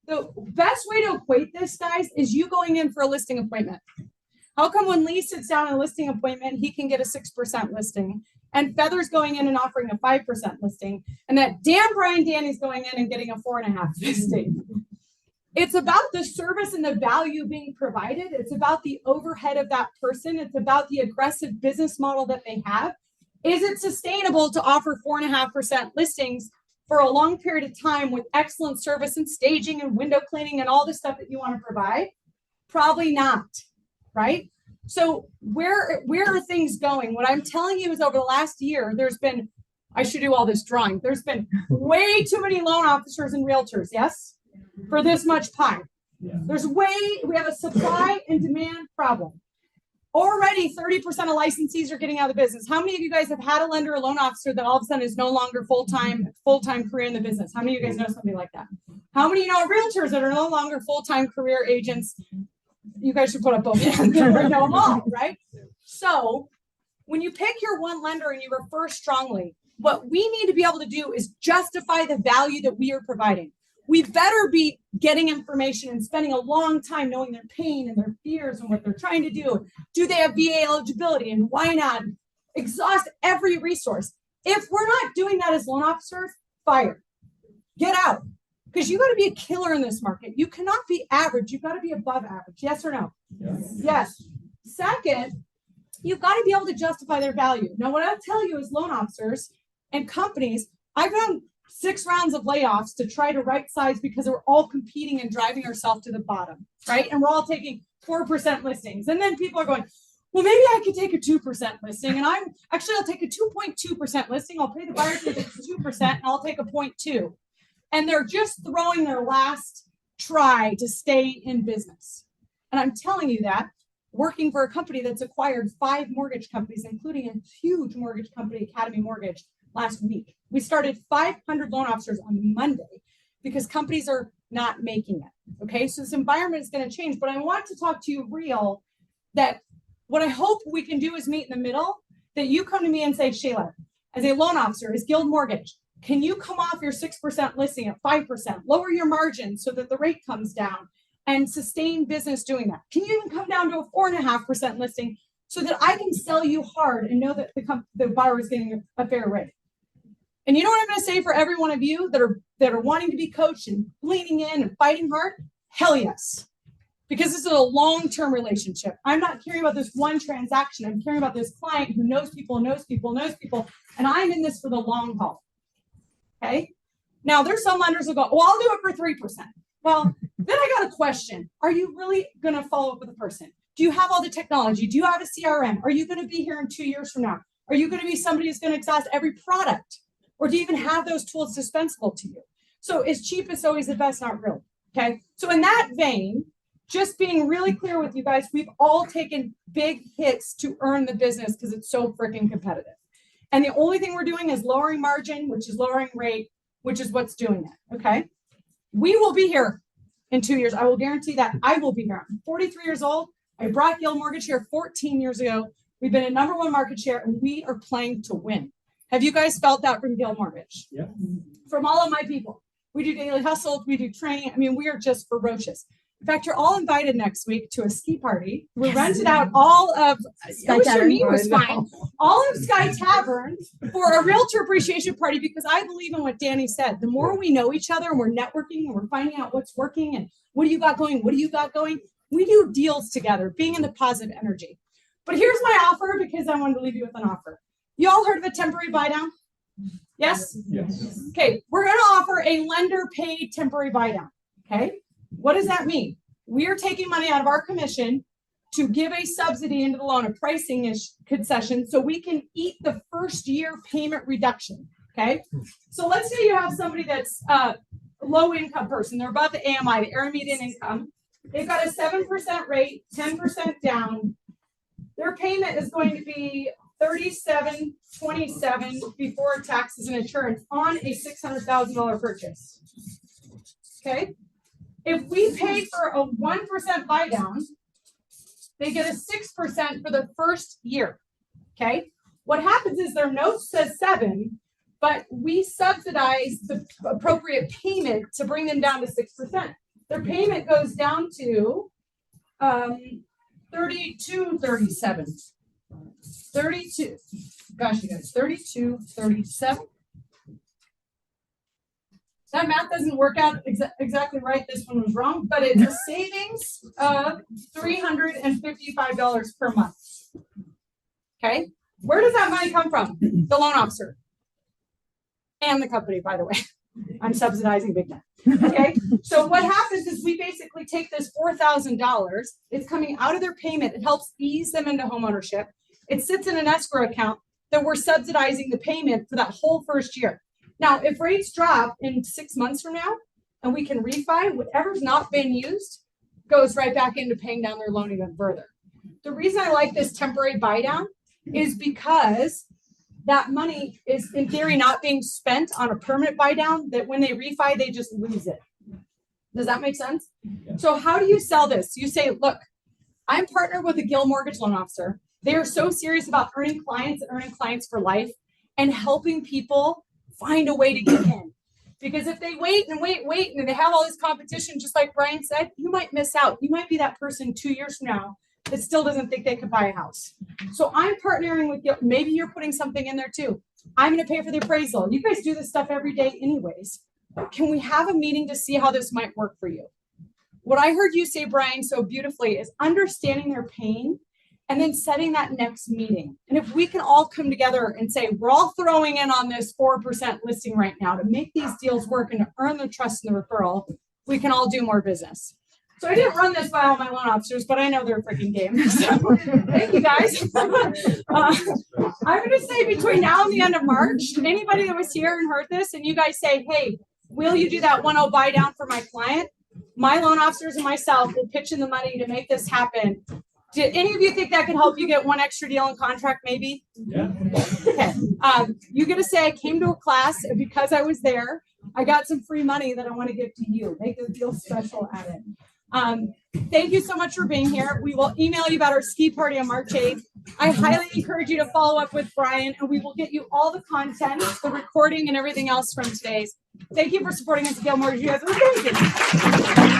The best way to equate this, guys, is you going in for a listing appointment. How come when Lee sits down in a listing appointment, he can get a 6% listing, and Feather's going in and offering a 5% listing, and that damn Brian Danney's going in and getting a 4.5% listing? It's about the service and the value being provided. It's about the overhead of that person. It's about the aggressive business model that they have. Is it sustainable to offer 4.5% listings for a long period of time with excellent service and staging and window cleaning and all the stuff that you want to provide? Probably not, right? So where are things going? What I'm telling you is over the last year, there's been, I should do all this drawing. There's been way too many loan officers and realtors, yes? For this much pie. We have a supply and demand problem. Already 30% of licensees are getting out of the business. How many of you guys have had a lender or loan officer that all of a sudden is no longer full-time career in the business? How many of you guys know somebody like that? How many of you know realtors that are no longer full-time career agents? You guys should put up both hands. I know them all, right? So When you pick your one lender and you refer strongly, what we need to be able to do is justify the value that we are providing. We better be getting information and spending a long time knowing their pain and their fears and what they're trying to do. Do they have VA eligibility and why not? Exhaust every resource. If we're not doing that as loan officers, fire. Get out. Because you got to be a killer in this market. You cannot be average. You've got to be above average. Yes or no? Yes. Second, you've got to be able to justify their value. Now, what I'll tell you as loan officers and companies, I've done 6 rounds of layoffs to try to right size because we're all competing and driving ourselves to the bottom, right? And we're all taking 4% listings. And then people are going, well, maybe I could take a 2% listing. And I'll take a 2.2% listing. I'll pay the buyer for the 2% and I'll take a 0.2. And they're just throwing their last try to stay in business. And I'm telling you that working for a company that's acquired 5 mortgage companies, including a huge mortgage company, Academy Mortgage, last week. We started 500 loan officers on Monday because companies are not making it. Okay, so this environment is going to change, but I want to talk to you real that what I hope we can do is meet in the middle, that you come to me and say, Shayla, as a loan officer, as Guild Mortgage, can you come off your 6% listing at 5%, lower your margin so that the rate comes down and sustain business doing that? Can you even come down to a 4.5% listing so that I can sell you hard and know that the buyer is getting a fair rate? And you know what I'm going to say for every one of you that are wanting to be coached and leaning in and fighting hard? Hell yes. Because this is a long-term relationship. I'm not caring about this one transaction. I'm caring about this client who knows people, and I'm in this for the long haul. Okay? Now, there's some lenders who go, well, I'll do it for 3%. Well, then I got a question. Are you really going to follow up with a person? Do you have all the technology? Do you have a CRM? Are you going to be here in 2 years from now? Are you going to be somebody who's going to exhaust every product? Or do you even have those tools dispensable to you? So is cheap is always the best, not really. Okay. So in that vein, just being really clear with you guys, we've all taken big hits to earn the business because it's so freaking competitive. And the only thing we're doing is lowering margin, which is lowering rate, which is what's doing it. Okay. We will be here in 2 years. I will guarantee that I will be here. I'm 43 years old. I brought Guild Mortgage here 14 years ago. We've been a #1 market share and we are playing to win. Have you guys felt that from Guild Mortgage? Yeah. From all of my people. We do daily hustles, we do training. I mean, we are just ferocious. In fact, you're all invited next week to a ski party. We rented out all of Sky Tavern. All of Sky Tavern for a realtor appreciation party because I believe in what Danney said. The more we know each other and we're networking and we're finding out what's working and what do you got going, we do deals together, being in the positive energy. But here's my offer because I wanted to leave you with an offer. You all heard of a temporary buy down? Yes? Yes. Okay, we're going to offer a lender paid temporary buy down. Okay, what does that mean? We are taking money out of our commission to give a subsidy into the loan, a pricing concession, so we can eat the first year payment reduction. Okay, so let's say you have somebody that's a low income person, they're above the AMI, the area median income. They've got a 7% rate, 10% down. Their payment is going to be $37.27 before taxes and insurance on a $600,000 purchase. Okay. If we pay for a 1% buy down, they get a 6% for the first year. Okay. What happens is their note says 7, but we subsidize the appropriate payment to bring them down to 6%. Their payment goes down to $32.37. 32. Gosh, you guys, 32.37. That math doesn't work out exactly right. This one was wrong, but it's a savings of $355 per month. Okay. Where does that money come from? The loan officer and the company, by the way. I'm subsidizing big time. Okay. So what happens is we basically take this $4,000. It's coming out of their payment. It helps ease them into homeownership. It sits in an escrow account that we're subsidizing the payment for that whole first year. Now, if rates drop in 6 months from now and we can refi, whatever's not been used goes right back into paying down their loan even further. The reason I like this temporary buy down is because that money is in theory not being spent on a permanent buy down, that when they refi, they just lose it. Does that make sense? Yeah. So how do you sell this? You say, look, I'm partnered with a Guild Mortgage loan officer. They are so serious about earning clients for life and helping people find a way to get in. Because if they wait and they have all this competition, just like Brian said, you might miss out. You might be that person 2 years from now that still doesn't think they could buy a house. So I'm partnering with you. Maybe you're putting something in there too. I'm going to pay for the appraisal. You guys do this stuff every day anyways. Can we have a meeting to see how this might work for you? What I heard you say, Brian, so beautifully is understanding their pain and then setting that next meeting. And if we can all come together and say, we're all throwing in on this 4% listing right now to make these deals work and to earn the trust and the referral, we can all do more business. So I didn't run this by all my loan officers, but I know they're freaking game. So thank you guys. I'm going to say between now and the end of March, anybody that was here and heard this and you guys say, hey, will you do that 1-0 buy down for my client? My loan officers and myself will pitch in the money to make this happen. Did any of you think that could help you get one extra deal in contract maybe? Yeah. Okay. You get to say I came to a class and because I was there, I got some free money that I want to give to you. Make the deal special at it. Thank you so much for being here. We will email you about our ski party on March 8th. I highly encourage you to follow up with Brian and we will get you all the content, the recording and everything else from today's. Thank you for supporting us at Gilmore. You guys are amazing.